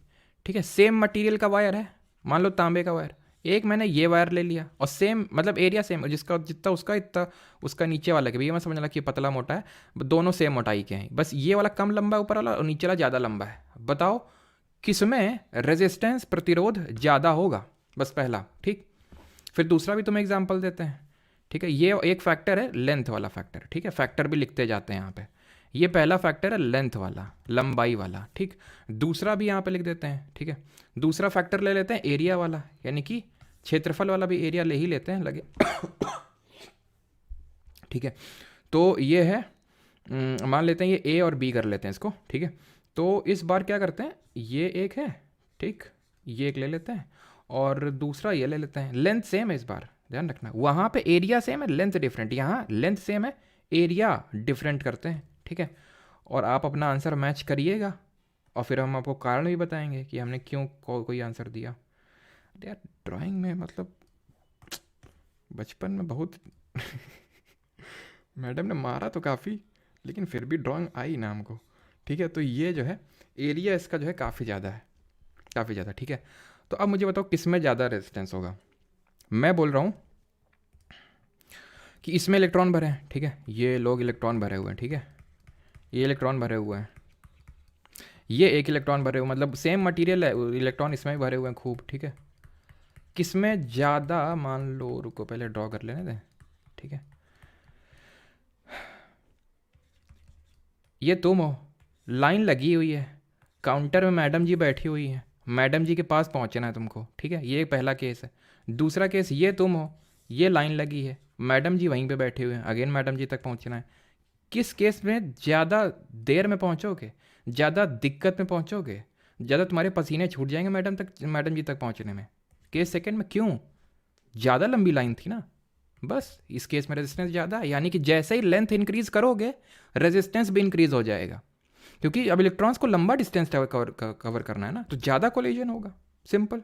ठीक है, सेम मटेरियल का वायर है, मान लो तांबे का वायर। एक मैंने ये वायर ले लिया, और सेम मतलब एरिया सेम, जिसका जितना उसका इतना उसका नीचे वाला के, भैया मैं समझ लगा कि पतला मोटा है, दोनों सेम मोटाई के हैं, बस ये वाला कम लंबा है ऊपर वाला, और नीचे वाला ज़्यादा लंबा है। बताओ किसमें रेजिस्टेंस, प्रतिरोध ज़्यादा होगा? बस पहला, ठीक। फिर दूसरा भी तुम्हें एग्जाम्पल देते हैं, ठीक है। ये एक फैक्टर है, लेंथ वाला फैक्टर, ठीक है, फैक्टर भी लिखते जाते हैं यहाँ पे। ये पहला फैक्टर है लेंथ वाला, लंबाई वाला, ठीक। दूसरा भी यहाँ पे लिख देते हैं, ठीक है। दूसरा फैक्टर ले लेते हैं एरिया वाला, यानी कि क्षेत्रफल वाला भी एरिया ले ही लेते हैं, लगे ठीक है। तो ये है, मान लेते हैं ये ए और बी कर लेते हैं इसको, ठीक है। तो इस बार क्या करते हैं, ये एक है, ठीक, ये एक ले लेते हैं, और दूसरा ये ले लेते हैं। लेंथ सेम है इस बार, ध्यान रखना, वहाँ पे एरिया सेम है, लेंथ डिफरेंट, यहाँ लेंथ सेम है, एरिया डिफरेंट करते हैं, ठीक है। और आप अपना आंसर मैच करिएगा, और फिर हम आपको कारण भी बताएंगे कि हमने क्यों कोई आंसर दिया। यार ड्राइंग में मतलब बचपन में बहुत मैडम ने मारा तो काफ़ी, लेकिन फिर भी ड्राइंग आई ना हमको, ठीक है। तो ये जो है एरिया इसका जो है काफ़ी ज़्यादा है, काफ़ी ज़्यादा, ठीक है। तो अब मुझे बताओ किस में ज़्यादा रेजिस्टेंस होगा। मैं बोल रहा हूँ कि इसमें इलेक्ट्रॉन भरे हैं, ठीक है, ये लोग इलेक्ट्रॉन भरे हुए हैं, ठीक है, ये इलेक्ट्रॉन भरे हुए हैं, ये एक इलेक्ट्रॉन भरे हुए, मतलब सेम मटेरियल है, इलेक्ट्रॉन इसमें भी भरे हुए हैं खूब, ठीक है। किसमें ज़्यादा, मान लो, रुको पहले ड्रॉ कर लेने दें, ठीक है। ये तुम हो, लाइन लगी हुई है, काउंटर में मैडम जी बैठी हुई है, मैडम जी के पास पहुंचना है तुमको, ठीक है, ये पहला केस है। दूसरा केस, ये तुम हो, ये लाइन लगी है, मैडम जी वहीं पे बैठे हुए हैं, अगेन मैडम जी तक पहुंचना है। किस केस में ज़्यादा देर में पहुंचोगे, ज़्यादा दिक्कत में पहुंचोगे, ज़्यादा तुम्हारे पसीने छूट जाएंगे मैडम जी तक पहुंचने में? केस सेकंड में क्यों? ज़्यादा लंबी लाइन थी ना, बस इस केस में रेजिस्टेंस ज़्यादा है, यानी कि जैसे ही लेंथ इंक्रीज करोगे रेजिस्टेंस भी इंक्रीज हो जाएगा, क्योंकि अब इलेक्ट्रॉन्स को लंबा डिस्टेंस कवर करना है ना, तो ज़्यादा कोलिजन होगा। सिंपल।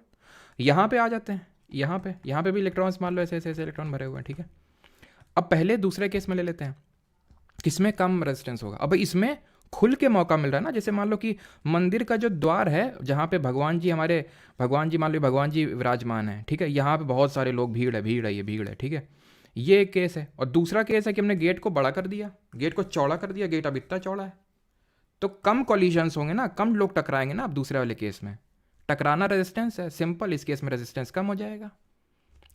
यहाँ पे आ जाते हैं, यहाँ पे भी इलेक्ट्रॉन्स मान लो ऐसे ऐसे ऐसे इलेक्ट्रॉन भरे हुए हैं, ठीक है। अब पहले दूसरे केस में ले लेते हैं, किसमें कम रेजिस्टेंस होगा। अब इसमें खुल के मौका मिल रहा है ना, जैसे मान लो कि मंदिर का जो द्वार है जहाँ पे भगवान जी मान लो भगवान जी विराजमान है, ठीक है, यहाँ पे बहुत सारे लोग, भीड़ है, ये भीड़ है, ठीक है। ये एक केस है। और दूसरा केस है कि हमने गेट को बड़ा कर दिया, गेट को चौड़ा कर दिया, गेट अब इतना चौड़ा है, तो कम कॉलिजन्स होंगे ना, कम लोग टकराएंगे ना। अब दूसरे वाले केस में टकराना रेजिस्टेंस है, सिंपल, इस केस में रेजिस्टेंस कम हो जाएगा।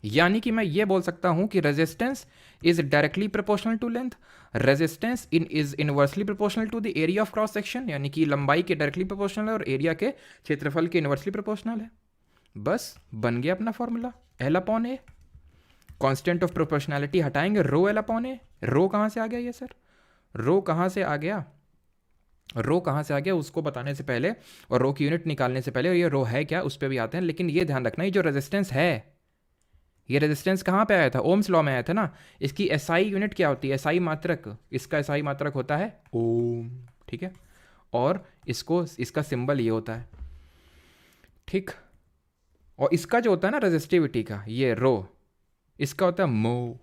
यानी कि मैं ये बोल सकता हूं कि resistance is directly proportional to length, resistance is inversely proportional to the area of cross section, यानी कि लंबाई के डायरेक्टली प्रोपोर्शनल है और एरिया के क्षेत्रफल के इनवर्सली प्रोपोर्शनल है। बस बन गया अपना formula, L upon A. Constant of proportionality हटाएंगे, रो एल अपॉन ए। रो कहाँ से आ गया ये सर? रो कहाँ से आ गया? रो कहाँ से आ गया उसको बताने से पहले और रो की यूनिट निकालने से पहले, और ये रो है क्या उस पर भी आते हैं, लेकिन ये ध्यान रखना, ये जो रेजिस्टेंस है, ये रेजिस्टेंस कहाँ पे आया था? ओम्स लॉ में आया था ना। इसकी एसआई यूनिट क्या होती है? एसआई मात्रक। इसका एसआई मात्रक होता है ओम, ठीक है। और इसका सिंबल ये होता है, ठीक। और इसका जो होता है ना रेजिस्टिविटी का, ये रो, इसका होता है मो।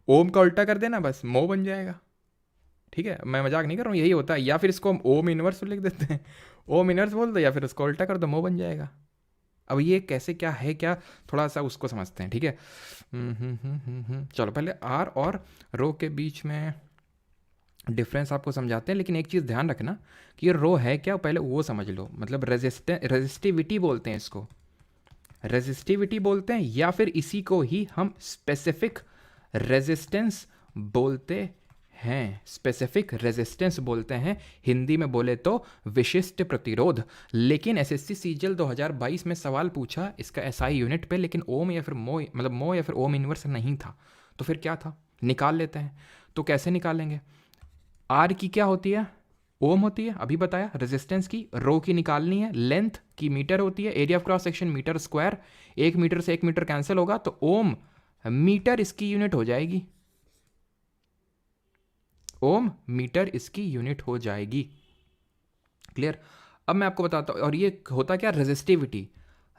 ओम का उल्टा कर देना, बस मो बन जाएगा, ठीक है। मैं मजाक नहीं कर रहा हूँ, यही होता है। या फिर इसको हम ओम इनवर्स लिख देते हैं, ओम इनवर्स बोल दो, या फिर उसको उल्टा कर दो, मो बन जाएगा। अब ये कैसे, क्या है क्या, थोड़ा सा उसको समझते हैं, ठीक है। चलो पहले आर और रो के बीच में डिफरेंस आपको समझाते हैं, लेकिन एक चीज़ ध्यान रखना कि ये रो है क्या, पहले वो समझ लो। मतलब रेजिस्टिविटी बोलते हैं इसको, रेजिस्टिविटी बोलते हैं, या फिर इसी को ही हम स्पेसिफिक रेजिस्टेंस बोलते हैं, स्पेसिफिक रेजिस्टेंस बोलते हैं। हिंदी में बोले तो विशिष्ट प्रतिरोध। लेकिन एसएससी सीजीएल 2022 में सवाल पूछा इसका एसआई यूनिट पे, लेकिन ओम या फिर मो, मतलब मो या फिर ओम इनवर्स नहीं था, तो फिर क्या था? निकाल लेते हैं। तो कैसे निकालेंगे? आर की क्या होती है? ओम होती है, अभी बताया। रेजिस्टेंस की रो की निकालनी है, लेंथ की मीटर होती है, area of cross section metre square, 1 metre से 1 मीटर कैंसिल होगा, तो ओम मीटर इसकी यूनिट हो जाएगी, ओम मीटर इसकी यूनिट हो जाएगी। क्लियर? अब मैं आपको बताता हूं। और ये होता क्या? रेजिस्टिविटी।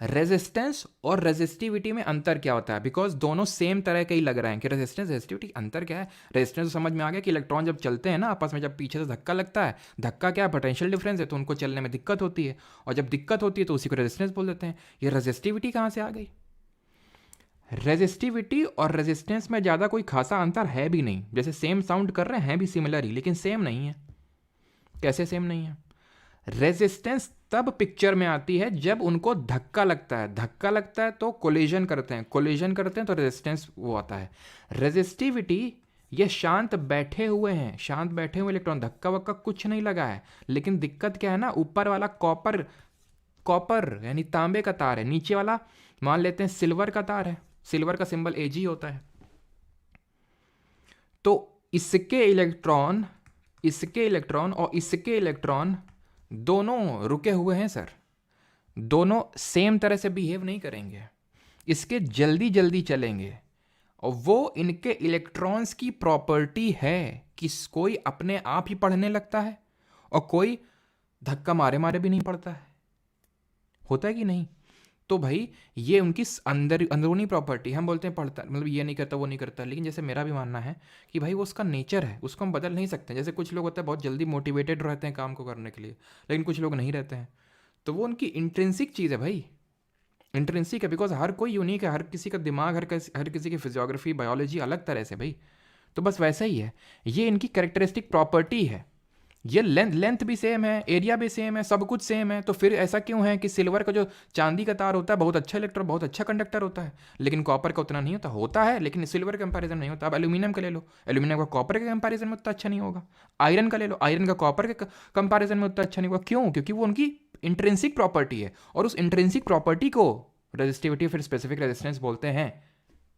रेजिस्टेंस और रेजिस्टिविटी में अंतर क्या होता है? बिकॉज दोनों सेम तरह के ही लग रहे हैं कि रेजिस्टेंस रेजिस्टिविटी, अंतर क्या है? रेजिस्टेंस तो समझ में आ गया कि इलेक्ट्रॉन जब चलते हैं ना आपस में, जब पीछे से धक्का लगता है, धक्का क्या है? पोटेंशियल डिफरेंस है, तो उनको चलने में दिक्कत होती है, और जब दिक्कत होती है तो उसी को रेजिस्टेंस बोल देते हैं। ये रेजिस्टिविटी कहाँ से आ गई? रेजिस्टिविटी और रेजिस्टेंस में ज़्यादा कोई खासा अंतर है भी नहीं, जैसे सेम साउंड कर रहे हैं भी सिमिलर ही, लेकिन सेम नहीं है। कैसे सेम नहीं है? रेजिस्टेंस तब पिक्चर में आती है जब उनको धक्का लगता है, धक्का लगता है तो कोलिजन करते हैं, कोलिजन करते हैं तो रेजिस्टेंस वो आता है। रेजिस्टिविटी, ये शांत बैठे हुए हैं, शांत बैठे हुए इलेक्ट्रॉन, धक्का वक्का कुछ नहीं लगा है, लेकिन दिक्कत क्या है ना, ऊपर वाला कॉपर, कॉपर यानी तांबे का तार है, नीचे वाला मान लेते हैं सिल्वर का तार है, सिल्वर का सिंबल Ag होता है। तो इसके इलेक्ट्रॉन और इसके इलेक्ट्रॉन दोनों रुके हुए हैं सर, दोनों सेम तरह से बिहेव नहीं करेंगे, इसके जल्दी जल्दी चलेंगे, और वो इनके इलेक्ट्रॉन्स की प्रॉपर्टी है कि कोई अपने आप ही पढ़ने लगता है और कोई धक्का मारे मारे भी नहीं पड़ता है। होता है कि नहीं? तो भाई ये उनकी अंदरूनी प्रॉपर्टी, हम बोलते हैं पढ़ता, मतलब ये नहीं करता वो नहीं करता, लेकिन जैसे मेरा भी मानना है कि भाई वो उसका नेचर है, उसको हम बदल नहीं सकते। जैसे कुछ लोग होते हैं बहुत जल्दी मोटिवेटेड रहते हैं काम को करने के लिए, लेकिन कुछ लोग नहीं रहते हैं, तो वो उनकी इंट्रिंसिक चीज़ है भाई, इंट्रिंसिक है। बिकॉज हर कोई यूनिक है, हर किसी का दिमाग, हर किसी की फिजियोग्राफी, बायोलॉजी अलग तरह से भाई, तो बस वैसा ही है, ये इनकी कैरेक्टरिस्टिक प्रॉपर्टी है। ये लेंथ भी सेम है, एरिया भी सेम है, सब कुछ सेम है, तो फिर ऐसा क्यों है कि सिल्वर का जो चांदी का तार होता है बहुत अच्छा इलेक्ट्रॉन, बहुत अच्छा कंडक्टर होता है, लेकिन कॉपर का उतना नहीं होता? होता है, लेकिन सिल्वर के कंपैरिजन नहीं होता। अब एल्यूमिनियम का ले लो, एल्यूमिनियम का कॉपर के कंपैरिजन में उतना अच्छा नहीं होगा। आयरन का ले लो, आयरन का कॉपर के कंपैरिजन में उतना अच्छा नहीं होगा। क्यों? क्योंकि वो उनकी इंट्रिंसिक प्रॉपर्टी है, और उस इंट्रिंसिक प्रॉपर्टी को रेजिस्टिविटी फिर स्पेसिफिक रेजिस्टेंस बोलते हैं।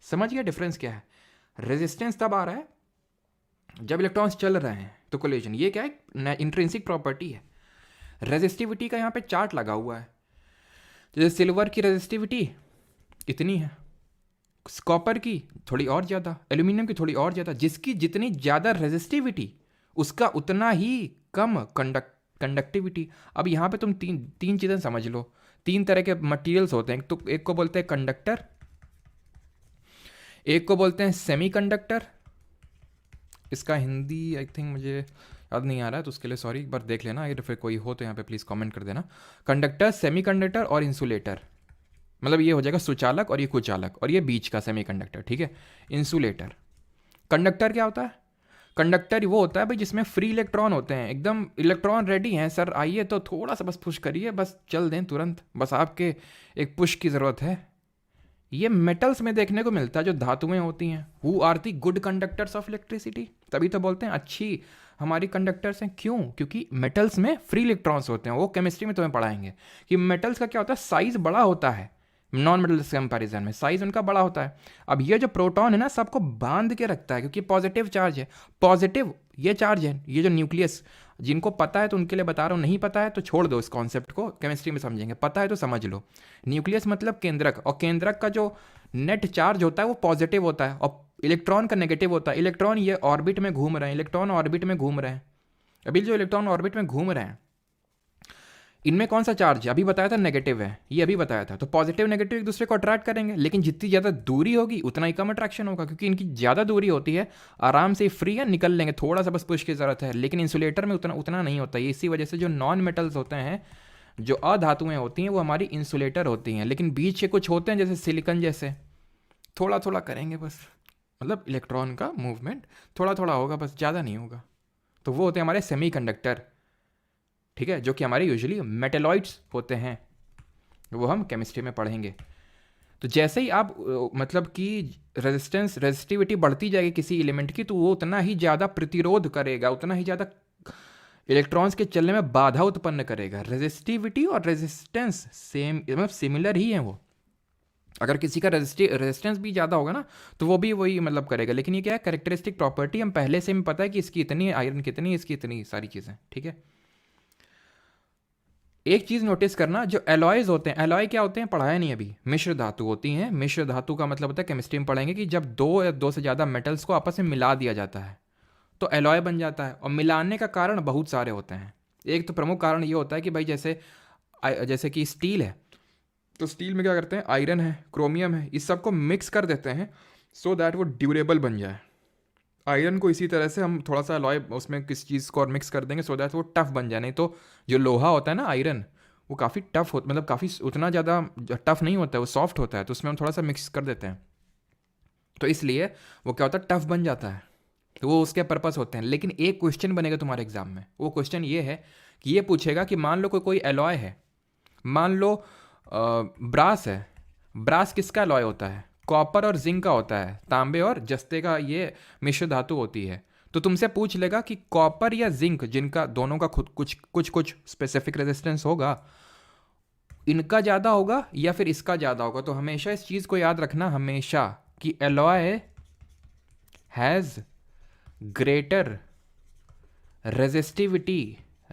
समझ गया डिफरेंस क्या है? रेजिस्टेंस तब आ रहा है जब इलेक्ट्रॉन्स चल रहे हैं, तो कोलिजन, ये क्या है? इंट्रिंसिक प्रॉपर्टी है। रेजिस्टिविटी का यहाँ पे चार्ट लगा हुआ है, जैसे सिल्वर की रेजिस्टिविटी इतनी है, कॉपर की थोड़ी और ज़्यादा, एल्यूमिनियम की थोड़ी और ज़्यादा। जिसकी जितनी ज़्यादा रेजिस्टिविटी उसका उतना ही कम कंडक्टिविटी। अब यहाँ पे तुम तीन तीन चीज़ें समझ लो। तीन तरह के मटेरियल्स होते हैं, तो एक को बोलते हैं कंडक्टर, एक को बोलते हैं सेमीकंडक्टर। इसका हिंदी आई थिंक मुझे याद नहीं आ रहा है, तो उसके लिए सॉरी, एक बार देख लेना, अगर फिर कोई हो तो यहाँ पे प्लीज़ कमेंट कर देना। कंडक्टर, सेमीकंडक्टर और इंसुलेटर, मतलब ये हो जाएगा सुचालक और ये कुचालक, और ये बीच का सेमीकंडक्टर, ठीक है। इंसुलेटर। कंडक्टर क्या होता है? कंडक्टर वो होता है भाई जिसमें फ्री इलेक्ट्रॉन होते हैं, एकदम इलेक्ट्रॉन रेडी हैं सर, आइए तो थोड़ा सा बस पुश करिए, बस चल दें तुरंत, बस आपके एक पुश की ज़रूरत है। ये मेटल्स में देखने को मिलता है, जो धातुएं होती हैं। Who are the good conductors of electricity, तभी तो बोलते हैं अच्छी हमारी कंडक्टर्स हैं। क्यों? क्योंकि मेटल्स में फ्री इलेक्ट्रॉन्स होते हैं। वो केमिस्ट्री में तुम्हें पढ़ाएंगे कि मेटल्स का क्या होता है, साइज बड़ा होता है, नॉन मेटल्स के कंपैरिजन में साइज उनका बड़ा होता है। अब ये जो प्रोटॉन है ना, सबको बांध के रखता है, क्योंकि पॉजिटिव चार्ज है, पॉजिटिव ये चार्ज है, ये जो न्यूक्लियस, जिनको पता है तो उनके लिए बता रहा हूँ, नहीं पता है तो छोड़ दो, इस कॉन्सेप्ट को केमिस्ट्री में समझेंगे, पता है तो समझ लो। न्यूक्लियस मतलब केंद्रक, और केंद्रक का जो नेट चार्ज होता है वो पॉजिटिव होता है, और इलेक्ट्रॉन का नेगेटिव होता है। इलेक्ट्रॉन ये ऑर्बिट में घूम रहे हैं, इलेक्ट्रॉन ऑर्बिट में घूम रहे हैं। अभी जो इलेक्ट्रॉन ऑर्बिट में घूम रहे हैं, इनमें कौन सा चार्ज है? अभी बताया था नेगेटिव है, ये अभी बताया था। तो पॉजिटिव नेगेटिव एक दूसरे को अट्रैक्ट करेंगे, लेकिन जितनी ज़्यादा दूरी होगी उतना ही कम अट्रैक्शन होगा, क्योंकि इनकी ज़्यादा दूरी होती है, आराम से फ्री है, निकल लेंगे, थोड़ा सा बस पुश की ज़रूरत है। लेकिन इंसुलेटर में उतना उतना नहीं होता। ये इसी वजह से जो नॉन मेटल्स होते हैं, जो अधातुएं होती हैं, वो हमारी इंसुलेटर होती हैं। लेकिन बीच के कुछ होते हैं जैसे सिलिकन जैसे, थोड़ा थोड़ा करेंगे बस, मतलब इलेक्ट्रॉन का मूवमेंट थोड़ा थोड़ा होगा बस, ज़्यादा नहीं होगा। तो वो होते हैं हमारे सेमीकंडक्टर, ठीक है, जो कि हमारे यूजुअली मेटेलॉइड्स होते हैं, वो हम केमिस्ट्री में पढ़ेंगे। तो जैसे ही आप मतलब कि रेजिस्टिविटी बढ़ती जाएगी किसी एलिमेंट की, तो वो उतना ही ज़्यादा प्रतिरोध करेगा, उतना ही ज़्यादा इलेक्ट्रॉन्स के चलने में बाधा उत्पन्न करेगा। रेजिस्टिविटी और रेजिस्टेंस सेम, मतलब सिमिलर ही है वो। अगर किसी का रेजिस्टेंस भी ज़्यादा होगा ना, तो वो भी वही मतलब करेगा। लेकिन ये क्या है, कैरेक्टरिस्टिक प्रॉपर्टी, हम पहले से हमें पता है कि इसकी इतनी है, आयरन कितनी है, इसकी इतनी, सारी चीज़ें, ठीक है। एक चीज़ नोटिस करना, जो एलॉयज होते हैं, एलॉय क्या होते हैं पढ़ाया नहीं अभी, मिश्र धातु होती हैं। मिश्र धातु का मतलब होता है, केमिस्ट्री में पढ़ेंगे, कि जब दो या दो से ज़्यादा मेटल्स को आपस में मिला दिया जाता है तो एलॉय बन जाता है। और मिलाने का कारण बहुत सारे होते हैं। एक तो प्रमुख कारण ये होता है कि भाई जैसे जैसे कि स्टील है, तो स्टील में क्या करते हैं, आयरन है, क्रोमियम है, इस सबको मिक्स कर देते हैं सो दैट वो ड्यूरेबल बन जाए। आयरन को इसी तरह से हम थोड़ा सा अलॉय उसमें किस चीज़ को और मिक्स कर देंगे सो दैट वो टफ बन जाए। नहीं तो जो लोहा होता है ना, आयरन, वो काफ़ी टफ होता, मतलब काफ़ी उतना ज़्यादा टफ नहीं होता है, वो सॉफ्ट होता है, तो उसमें हम थोड़ा सा मिक्स कर देते हैं, तो इसलिए वो क्या होता है, टफ बन जाता है। तो वो उसके पर्पस होते हैं। लेकिन एक क्वेश्चन बनेगा तुम्हारे एग्जाम में, वो क्वेश्चन ये है कि ये पूछेगा कि मान लो कोई कोई एलॉय है, मान लो ब्रास है। ब्रास किसका एलॉय होता है? कॉपर और जिंक का होता है, तांबे और जस्ते का ये मिश्र धातु होती है। तो तुमसे पूछ लेगा कि कॉपर या जिंक, जिनका दोनों का खुद कुछ कुछ कुछ स्पेसिफिक रेजिस्टेंस होगा, इनका ज़्यादा होगा या फिर इसका ज़्यादा होगा। तो हमेशा इस चीज़ को याद रखना, हमेशा, कि alloy has greater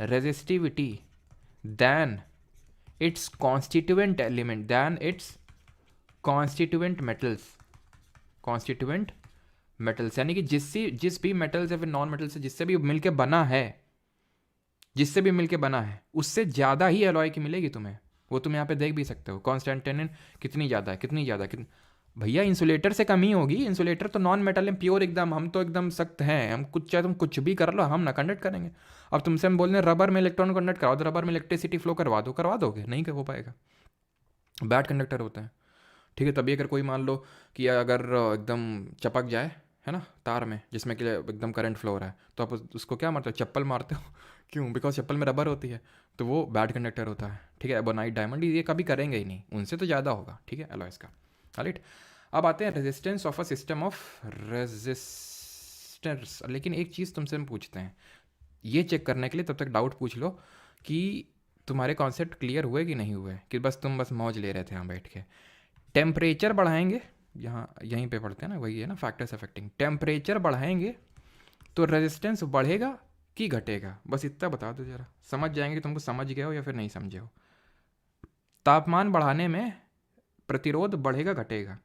resistivity than its constituent element, than its constituent metals, यानी कि जिस भी मेटल से फिर नॉन मेटल से जिससे भी मिलके बना है, उससे ज़्यादा ही एलॉय की मिलेगी तुम्हें। वो तुम यहाँ पे देख भी सकते हो, कॉन्स्टेंटिन कितनी ज़्यादा है, कितनी ज़्यादा, भैया इंसुलेटर से कमी होगी। इंसुलेटर तो नॉन मेटल है, प्योर एकदम, हम तो एकदम सख्त हैं, हम कुछ चाहे तुम कुछ भी कर लो, हम ना कंडक्ट करेंगे। अब तुमसे हम बोल रहे हैं रबर में इलेक्ट्रॉन कंडक्ट करवा दो, रबर में इलेक्ट्रिसिटी फ्लो करवा दोगे? नहीं हो पाएगा, बैड कंडक्टर होता है, ठीक है। तभी अगर कोई मान लो कि अगर एकदम चपक जाए, है ना, तार में जिसमें कि एकदम करंट फ्लो हो रहा है, तो आप उसको क्या मारते हो? चप्पल मारते हो। क्यों? बिकॉज चप्पल में रबर होती है, तो वो बैड कंडक्टर होता है, ठीक है। एबोनाइट, डायमंड, ये कभी करेंगे ही नहीं, उनसे तो ज़्यादा होगा, ठीक है, एलॉयस का। राइट, अब आते हैं resistance of a system of resistors. लेकिन एक चीज़ तुमसे हम पूछते हैं, ये चेक करने के लिए तब तक डाउट पूछ लो कि तुम्हारे कॉन्सेप्ट क्लियर हुए कि नहीं हुए, कि बस तुम मौज ले रहे थे यहाँ बैठ के। टेम्परेचर बढ़ाएंगे, यहीं पे पढ़ते हैं ना, वही है ना, फैक्टर्स अफेक्टिंग। टेम्परेचर बढ़ाएंगे तो रेजिस्टेंस बढ़ेगा कि घटेगा? बस इतना बता दो जरा, समझ जाएंगे कि तुमको समझ गए हो या फिर नहीं समझे हो। तापमान बढ़ाने में प्रतिरोध बढ़ेगा घटेगा?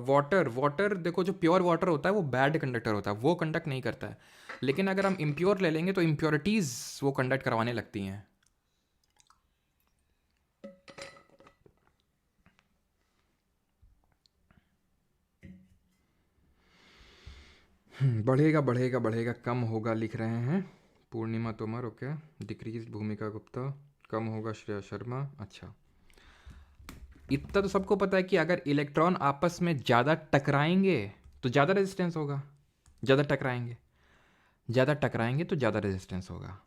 वाटर वाटर देखो, जो प्योर वाटर होता है वो बैड कंडक्टर होता है, वो कंडक्ट नहीं करता है। लेकिन अगर हम इम्प्योर ले लेंगे तो इम्प्योरिटीज़ वो कंडक्ट करवाने लगती हैं। बढ़ेगा बढ़ेगा बढ़ेगा, कम होगा लिख रहे हैं पूर्णिमा तोमर। ओके, डिक्रीज भूमिका गुप्ता, कम होगा श्रेया शर्मा। अच्छा, इतना तो सबको पता है कि अगर इलेक्ट्रॉन आपस में ज़्यादा टकराएंगे तो ज़्यादा रेजिस्टेंस होगा। ज़्यादा टकराएंगे, ज़्यादा टकराएंगे तो ज़्यादा रेजिस्टेंस होगा।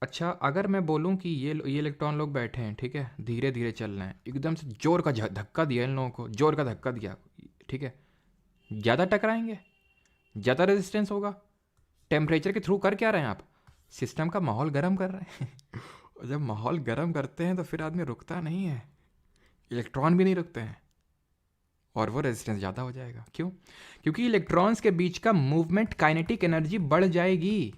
अच्छा, अगर मैं बोलूं कि ये इलेक्ट्रॉन लोग बैठे हैं, ठीक है, धीरे धीरे चल रहे हैं, एकदम से जोर का धक्का दिया इन लोगों को, जोर का धक्का दिया, ठीक है, ज़्यादा टकराएंगे, ज़्यादा रेजिस्टेंस होगा। टेम्परेचर के थ्रू कर क्या रहे हैं आप? सिस्टम का माहौल गर्म कर रहे हैं। और जब माहौल गर्म करते हैं तो फिर आदमी रुकता नहीं है, इलेक्ट्रॉन भी नहीं रुकते हैं, और वो रेजिस्टेंस ज़्यादा हो जाएगा। क्यों? क्योंकि इलेक्ट्रॉन्स के बीच का मूवमेंट, काइनेटिक एनर्जी बढ़ जाएगी।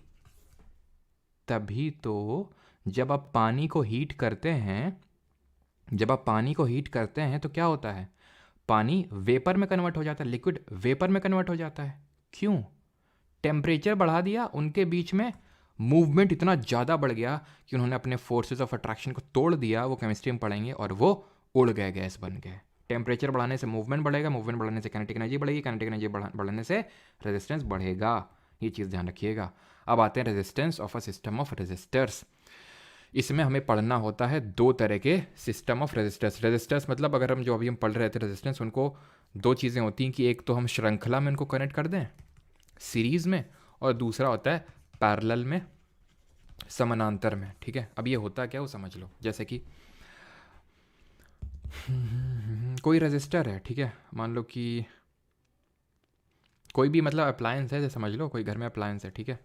तभी तो जब आप पानी को हीट करते हैं, जब आप पानी को हीट करते हैं तो क्या होता है? पानी वेपर में कन्वर्ट हो जाता है, लिक्विड वेपर में कन्वर्ट हो जाता है। क्यों? टेम्परेचर बढ़ा दिया, उनके बीच में मूवमेंट इतना ज़्यादा बढ़ गया कि उन्होंने अपने फोर्सेस ऑफ अट्रैक्शन को तोड़ दिया, वो केमिस्ट्री में पढ़ेंगे, और वो उड़ गए, गैस बन गए। टेम्परेचर बढ़ाने से मूवमेंट बढ़ेगा, मूवमेंट बढ़ाने से काइनेटिक एनर्जी बढ़ेगी, काइनेटिक एनर्जी बढ़ाने से रेजिस्टेंस बढ़ेगा। ये चीज़ ध्यान रखिएगा। अब आते हैं resistance of a system of resistors. इसमें हमें पढ़ना होता है दो तरह के सिस्टम ऑफ रेजिस्टर्स। रेजिस्टर्स मतलब अगर हम जो अभी हम पढ़ रहे थे रेजिस्टेंस, उनको दो चीज़ें होती हैं कि एक तो हम श्रृंखला में उनको कनेक्ट कर दें, सीरीज़ में, और दूसरा होता है पैरेलल में, समानांतर में। ठीक है, अब ये होता क्या वो समझ लो। जैसे कि कोई रजिस्टर है, ठीक है, मान लो कि कोई भी मतलब अप्लायंस है, जैसे समझ लो कोई घर में अप्लायंस है, ठीक है,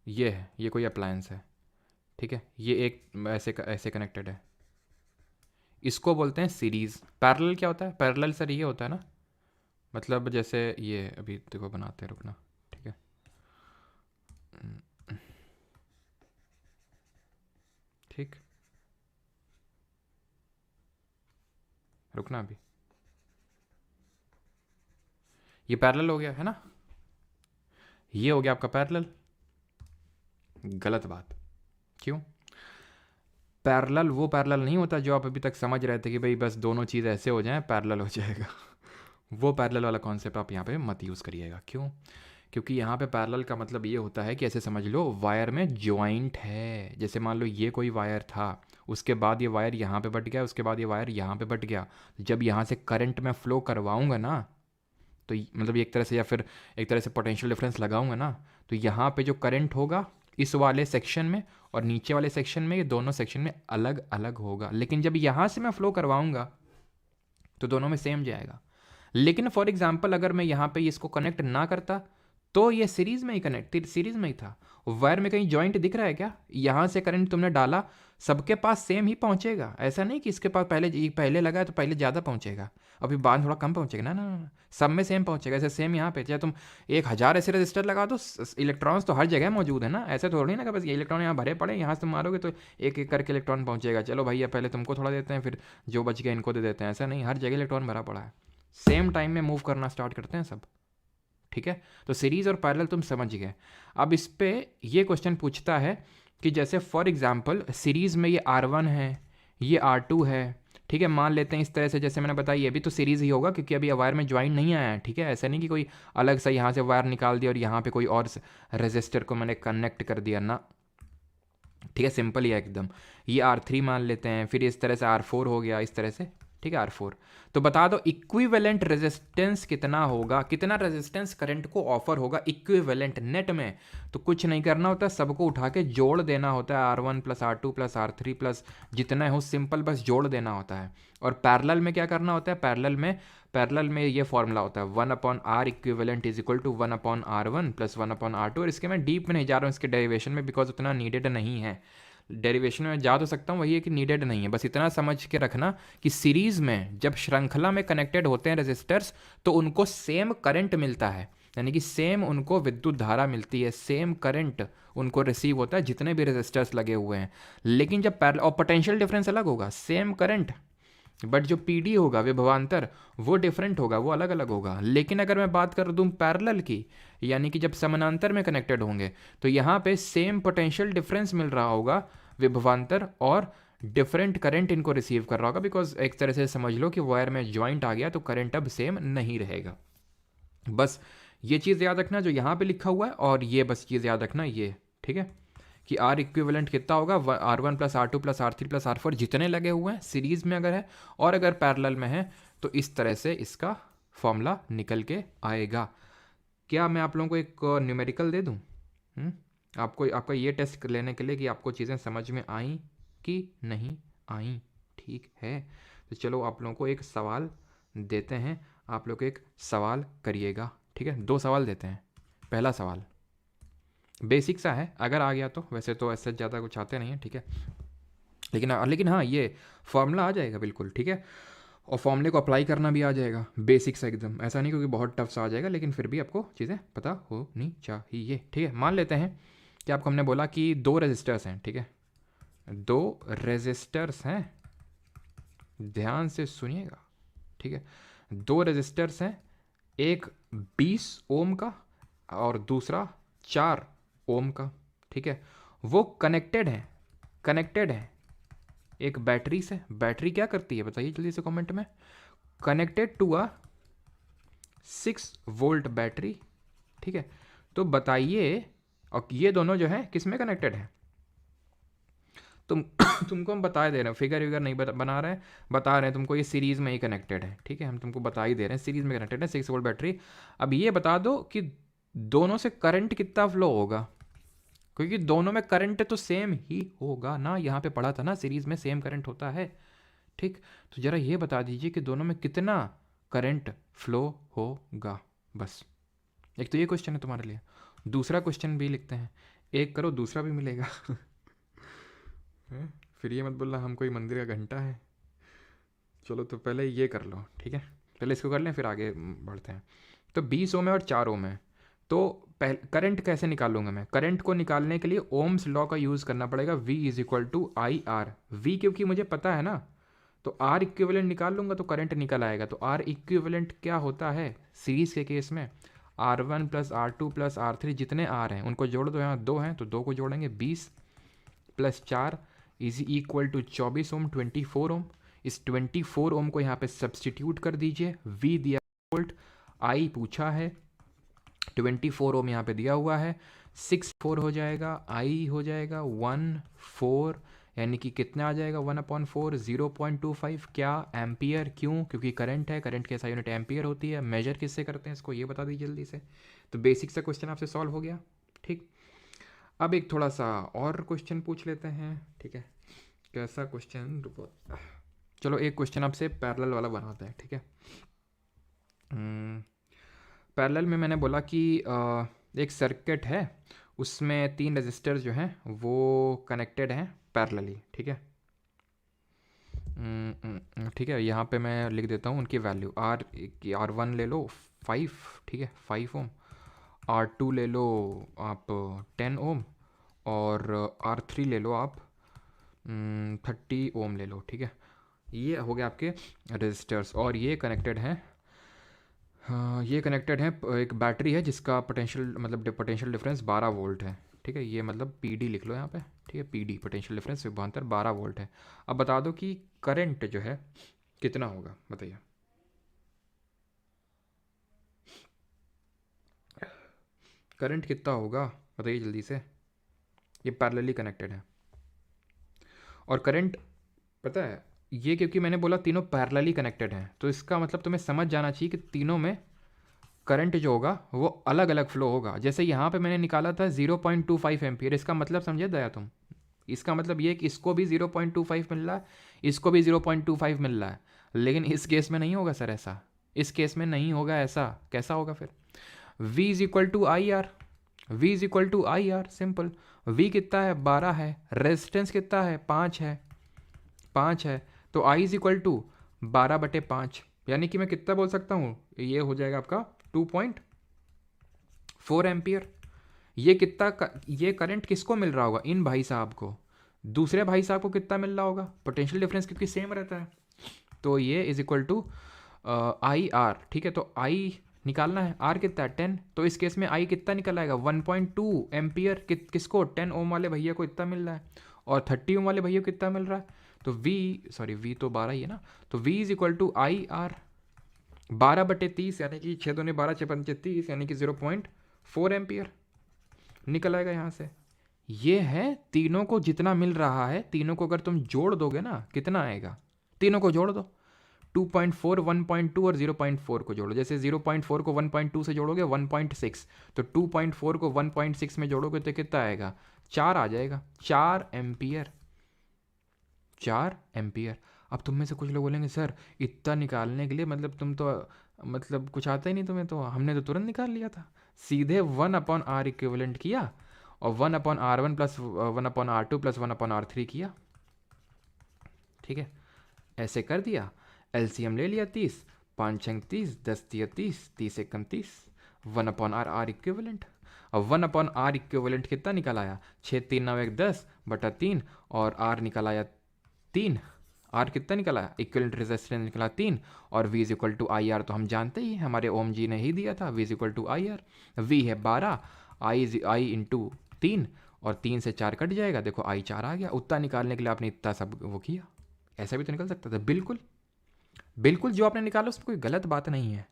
ये है, ये कोई अप्लायंस है, ठीक है, ये एक ऐसे ऐसे कनेक्टेड है, इसको बोलते हैं सीरीज़। पैरेलल क्या होता है? पैरेलल सर ये होता है ना, मतलब जैसे ये अभी देखो बनाते हैं, रुकना, ठीक है, ठीक, रुकना अभी, ये पैरेलल हो गया है ना, ये हो गया आपका पैरेलल। गलत बात। क्यों? पैरेलल वो पैरेलल नहीं होता जो आप अभी तक समझ रहे थे कि भाई बस दोनों चीज़ ऐसे हो जाएं पैरेलल हो जाएगा। वो पैरेलल वाला कॉन्सेप्ट आप यहाँ पे मत यूज़ करिएगा। क्यों? क्योंकि यहाँ पे पैरेलल का मतलब ये होता है कि ऐसे समझ लो वायर में ज्वाइंट है। जैसे मान लो ये कोई वायर था, उसके बाद ये वायर यहाँ पे बट गया, उसके बाद ये वायर यहाँ पे बट गया। जब यहाँ से करंट में फ्लो करवाऊँगा ना, तो मतलब एक तरह से, या फिर एक तरह से पोटेंशियल डिफरेंस लगाऊंगा ना, तो यहाँ पे जो करंट होगा इस वाले सेक्शन में और नीचे वाले सेक्शन में, ये दोनों सेक्शन में अलग अलग होगा। लेकिन जब यहाँ से मैं फ्लो करवाऊंगा तो दोनों में सेम जाएगा। लेकिन फॉर एग्जाम्पल अगर मैं यहाँ पे इसको कनेक्ट ना करता तो ये सीरीज में ही कनेक्ट, सीरीज में ही था। वायर में कहीं जॉइंट दिख रहा है क्या? यहाँ से करंट तुमने डाला, सबके पास सेम ही पहुँचेगा। ऐसा नहीं कि इसके पास पहले लगा है तो पहले ज़्यादा पहुँचेगा, अभी बाद थोड़ा कम पहुँचेगा। ना ना ना, सब में सेम पहुँचेगा। ऐसे सेम यहाँ पे चाहे तुम 1000 ऐसे रजिस्टर लगा दो, इलेक्ट्रॉन्स तो हर जगह मौजूद है ना। ऐसे थोड़ी ना कि बस ये इलेक्ट्रॉन यहाँ भरे पड़े, यहाँ से तुम मारोगे तो एक एक करके इलेक्ट्रॉन पहुँचेगा। चलो भैया पहले तुमको थोड़ा देते हैं, फिर जो बच गया इनको दे देते हैं। ऐसा नहीं, हर जगह इलेक्ट्रॉन भरा पड़ा है, सेम टाइम में मूव करना स्टार्ट करते हैं सब। ठीक है, तो सीरीज और पैरेलल तुम समझ गए। अब इस पे ये क्वेश्चन पूछता है कि जैसे फॉर एग्जांपल सीरीज में ये R1 है, ये R2 है, ठीक है, मान लेते हैं इस तरह से जैसे मैंने बताया, ये भी तो सीरीज ही होगा क्योंकि अभी वायर में ज्वाइन नहीं आया है। ठीक है, ऐसा नहीं कि कोई अलग सा यहाँ से वायर निकाल दिया और यहाँ पे कोई और रेजिस्टर को मैंने कनेक्ट कर दिया ना। ठीक है, सिंपल ही है एकदम। ये R3 मान लेते हैं, फिर इस तरह से R4 हो गया, इस तरह से। ठीक है, R4। तो बता दो इक्विवेलेंट रेजिस्टेंस कितना होगा, कितना रेजिस्टेंस करंट को ऑफर होगा इक्विवेलेंट नेट में। तो कुछ नहीं करना होता, सबको उठा के जोड़ देना होता है, R1 plus R2 plus R3 plus जितना हो, सिंपल बस जोड़ देना होता है। और पैरेलल में क्या करना होता है? पैरेलल में ये फॉर्मूला होता है 1/R equivalent is equal to 1/R1 plus 1/R2। और इसके मैं डीप में नहीं जा रहा हूँ इसके डेरिवेशन में, बिकॉज उतना नीडेड नहीं है। डेरिवेशन में जा तो सकता हूँ, वही है कि नीडेड नहीं है। बस इतना समझ के रखना कि सीरीज़ में जब श्रृंखला में कनेक्टेड होते हैं रेजिस्टर्स तो उनको सेम करंट मिलता है। यानी कि सेम उनको विद्युत धारा मिलती है, सेम करंट उनको रिसीव होता है जितने भी रेजिस्टर्स लगे हुए हैं। लेकिन जब पैरेलल, और पोटेंशियल डिफरेंस अलग होगा, सेम करंट बट जो पीडी होगा विभवांतर वो डिफरेंट होगा, वो अलग अलग होगा। लेकिन अगर मैं बात कर दूं पैरेलल की, यानी कि जब समानांतर में कनेक्टेड होंगे, तो यहाँ पे सेम पोटेंशियल डिफरेंस मिल रहा होगा विभवांतर, और डिफरेंट करंट इनको रिसीव कर रहा होगा, बिकॉज एक तरह से समझ लो कि वायर में ज्वाइंट आ गया तो करंट अब सेम नहीं रहेगा। बस ये चीज़ याद रखना जो यहाँ पे लिखा हुआ है, और ये बस चीज़ याद रखना ये, ठीक है, कि आर इक्विवेलेंट कितना होगा, R1 plus R2 plus R3 plus R4 जितने लगे हुए हैं सीरीज में अगर है, और अगर पैरेलल में है तो इस तरह से इसका फॉर्मूला निकल के आएगा। क्या मैं आप लोगों को एक न्यूमेरिकल दे दूं आपको, आपका ये टेस्ट लेने के लिए कि आपको चीज़ें समझ में आई कि नहीं आई, ठीक है। तो चलो आप लोगों को एक सवाल देते हैं, आप लोग एक सवाल करिएगा, ठीक है। 2 सवाल देते हैं। पहला सवाल बेसिक सा है, अगर आ गया तो, वैसे तो ऐसे ज़्यादा कुछ आते नहीं है, ठीक है, लेकिन हाँ ये फॉर्मूला आ जाएगा बिल्कुल, ठीक है, और फॉर्मूले को अप्लाई करना भी आ जाएगा, बेसिक सा एकदम, ऐसा नहीं क्योंकि बहुत टफ सा आ जाएगा, लेकिन फिर भी आपको चीज़ें पता होनी चाहिए, ठीक है। मान लेते हैं कि आपको हमने बोला कि 2 रेजिस्टर्स हैं, ठीक है, 2 रेजिस्टर्स हैं, ध्यान से सुनिएगा, ठीक है, 2 रेजिस्टर्स हैं, एक 20 ओम का और दूसरा 4 ओम का, ठीक है, वो कनेक्टेड है एक बैटरी से। बैटरी क्या करती है बताइए जल्दी से कमेंट में। Connected to a 6 volt battery, ठीक है। तो बताइए, और ये दोनों जो है किस में कनेक्टेड है, तुमको हम बता दे रहे हैं, फिगर विगर नहीं बना रहे हैं, बता रहे हैं तुमको ये सीरीज़ में ही कनेक्टेड है, ठीक है, हम तुमको बता ही दे रहे हैं सीरीज़ में कनेक्टेड है 6 वोल्ट बैटरी। अब ये बता दो कि दोनों से करंट कितना फ्लो होगा, क्योंकि दोनों में करंट तो सेम ही होगा ना, यहाँ पे पढ़ा था ना सीरीज़ में सेम करंट होता है, ठीक। तो ज़रा ये बता दीजिए कि दोनों में कितना करंट फ्लो होगा, बस। एक तो ये क्वेश्चन है तुम्हारे लिए, दूसरा क्वेश्चन भी लिखते हैं, एक करो दूसरा भी मिलेगा फिर ये मत बोलना हम कोई मंदिर का घंटा है। चलो तो पहले ये कर लो, ठीक है, पहले इसको कर लें फिर आगे बढ़ते हैं। तो 20 ओम है और 4 ओम है, तो करंट कैसे निकालूंगा मैं। करंट को निकालने के लिए ओम्स लॉ का यूज़ करना पड़ेगा, V is equal to I R. V क्योंकि मुझे पता है ना, तो आर इक्विवेलेंट निकाल लूंगा तो करंट निकल आएगा। तो आर इक्विवेलेंट क्या होता है सीरीज के केस में, R1 plus R2 plus R3 जितने आर हैं उनको जोड़ दो, यहाँ 2 हैं तो 2 को जोड़ेंगे, 20 प्लस 4 इज इक्वल टू 24 ओम, 24 ओम। इस 24 ओम को यहाँ पे सब्सटीट्यूट कर दीजिए, V दिया वोल्ट, I पूछा है, 24 ओम यहाँ पे दिया हुआ है, 6 4 हो जाएगा, I हो जाएगा 1 4, यानी कि कितना आ जाएगा 1/4, 0.25, क्या एम्पियर। क्यों, क्योंकि करंट है, करंट की ऐसा यूनिट एम्पियर होती है। मेजर किससे करते हैं इसको ये बता दीजिए जल्दी से। तो बेसिक सा क्वेश्चन आपसे सॉल्व हो गया, ठीक। अब एक थोड़ा सा और क्वेश्चन पूछ लेते हैं, ठीक है, कैसा क्वेश्चन, रुको, चलो एक क्वेश्चन आपसे पैरेलल वाला बनाते हैं, ठीक है। पैरेलल में मैंने बोला कि एक सर्किट है, उसमें 3 रेजिस्टर जो हैं वो कनेक्टेड हैं पैरेलली, ठीक है। ठीक है, यहाँ पे मैं लिख देता हूँ उनकी वैल्यू। R1 ले लो 5, ठीक है, 5 ओम, R2 ले लो आप 10 ओम, और R3 ले लो आप 30 ओम ले लो, ठीक है। ये हो गया आपके रेजिस्टर्स, और ये कनेक्टेड हैं, ये कनेक्टेड है, एक बैटरी है जिसका पोटेंशियल मतलब पोटेंशियल डिफरेंस 12 वोल्ट है, ठीक है, ये मतलब PD लिख लो यहाँ पे, ठीक है, PD पोटेंशियल डिफरेंस विभवांतर 12 वोल्ट है। अब बता दो कि करंट जो है कितना होगा, बताइए। करंट कितना होगा बताइए जल्दी से, ये पैरेलली कनेक्टेड है, और करंट पता है, ये क्योंकि मैंने बोला तीनों पैरेलली कनेक्टेड हैं, तो इसका मतलब तुम्हें समझ जाना चाहिए कि तीनों में करंट जो होगा वो अलग अलग फ्लो होगा। जैसे यहाँ पे मैंने निकाला था 0.25 एम्पियर, इसका मतलब समझे दया तुम, इसका मतलब ये कि इसको भी 0.25 मिल रहा है, इसको भी 0.25 मिल रहा है, लेकिन इस केस में नहीं होगा सर ऐसा, इस केस में नहीं होगा ऐसा, कैसा होगा फिर। V is equal to I R, V is equal to I R, simple. V कितना है 12 है, रेजिस्टेंस कितना है 5 है, 5 है, तो I इज इक्वल टू 12/5, यानी कि मैं कितना बोल सकता हूँ, ये हो जाएगा आपका 2.5 4 एम्पियर। ये ये करंट किसको मिल रहा होगा? इन भाई साहब को। दूसरे भाई साहब को कितना मिल रहा होगा? पोटेंशियल डिफरेंस क्योंकि सेम रहता है, तो ये is equal to I R. ठीक है, तो आई निकालना है, आर कितना है 10, तो इस केस में आई कितना निकल आएगा 1.2 एम्पियर। किसको? 10 ओम वाले भैया को इतना मिल रहा है, और 30 ओम वाले भैया को कितना मिल रहा है? तो वी तो 12 ही है ना, तो V is equal to I R 12/30, यानी कि 6 दूनी 12, 6 30, यानी कि 0.4 एम्पियर निकल आएगा यहाँ से। ये है तीनों को जितना मिल रहा है, तीनों को अगर तुम जोड़ दोगे ना, कितना आएगा? तीनों को जोड़ दो, 2.4, 1.2 और 0.4 को जोड़ो। जैसे 0.4 को 1.2 से जोड़ोगे 1.6, तो 2.4 को 1.6 में जोड़ोगे तो कितना आएगा? 4 आ जाएगा, 4 एम्पियर। 4 एम्पियर। अब तुम में से कुछ लोग बोलेंगे सर इतना निकालने के लिए मतलब तुम तो मतलब कुछ आता ही नहीं तुम्हें, तो हमने तो तुरंत निकाल लिया था। सीधे 1/r इक्विवेलेंट किया और 1/r1 plus 1/r2 plus 1/r3 किया। ठीक है, ऐसे कर दिया, एलसीएम ले लिया 30, 5 6 30, 10 3 30, 30 1 30, 1/r आर इक्विवेलेंट। अब 1/r इक्विवेलेंट कितना निकल आया? 6 3 9 1 10/3, और आर निकल आया 3। आर कितना निकला? इक्विवेलेंट रेजिस्टेंस निकला 3, और V is equal to I R तो हम जानते ही, हमारे ओम जी ने ही दिया था, V is equal to I R. V है 12, आई इंटू 3, और 3 से 4 कट जाएगा, देखो आई 4 आ गया। उतना निकालने के लिए आपने इतना सब वो किया, ऐसा भी तो निकल सकता था। बिल्कुल बिल्कुल, जो आपने निकाला उसमें कोई गलत बात नहीं है।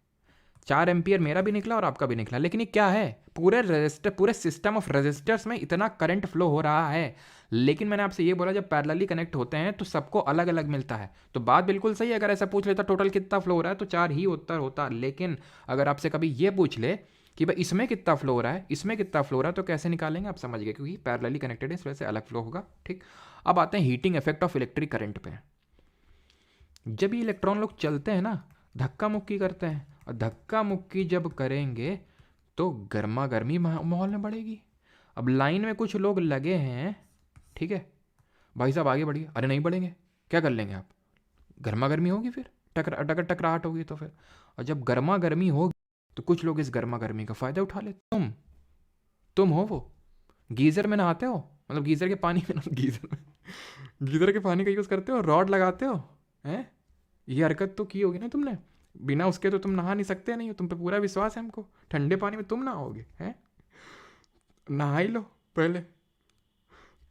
4 एम्पियर मेरा भी निकला और आपका भी निकला, लेकिन ये क्या है? पूरे रजिस्टर, पूरे सिस्टम ऑफ रजिस्टर्स में इतना करंट फ्लो हो रहा है, लेकिन मैंने आपसे ये बोला जब पैरेलली कनेक्ट होते हैं तो सबको अलग अलग मिलता है। तो बात बिल्कुल सही है, अगर ऐसा पूछ लेता टोटल कितना फ्लो हो रहा है तो 4 ही उत्तर होता। लेकिन अगर आपसे कभी ये पूछ ले कि भाई इसमें कितना फ्लो हो रहा है, इसमें कितना फ्लो हो रहा है, तो कैसे निकालेंगे? आप समझ गए, क्योंकि पैरेलली कनेक्टेड है इस वजह से अलग फ्लो होगा। ठीक, अब आते हैं heating effect of electric current पे। जब ये इलेक्ट्रॉन लोग चलते हैं ना, धक्का मुक्की करते हैं, और धक्का मुक्की जब करेंगे तो गर्मा गर्मी माहौल में बढ़ेगी। अब लाइन में कुछ लोग लगे हैं, ठीक है भाई साहब आगे बढ़िए, अरे नहीं बढ़ेंगे, क्या कर लेंगे आप? गर्मा गर्मी होगी, फिर टकराहट होगी, तो फिर और जब गर्मा गर्मी होगी तो कुछ लोग इस गर्मा गर्मी का फ़ायदा उठा लेते। तुम हो वो गीज़र में नहाते हो, मतलब गीज़र के पानी में गीज़र के पानी का यूज़ करते हो, रॉड लगाते हो, हैं? ये हरकत तो की होगी ना तुमने, बिना उसके तो तुम नहा नहीं सकते, नहीं हो तुम पे पूरा विश्वास है हमको, ठंडे पानी में तुम नहाओगे, हैं? नहा ही लो पहले,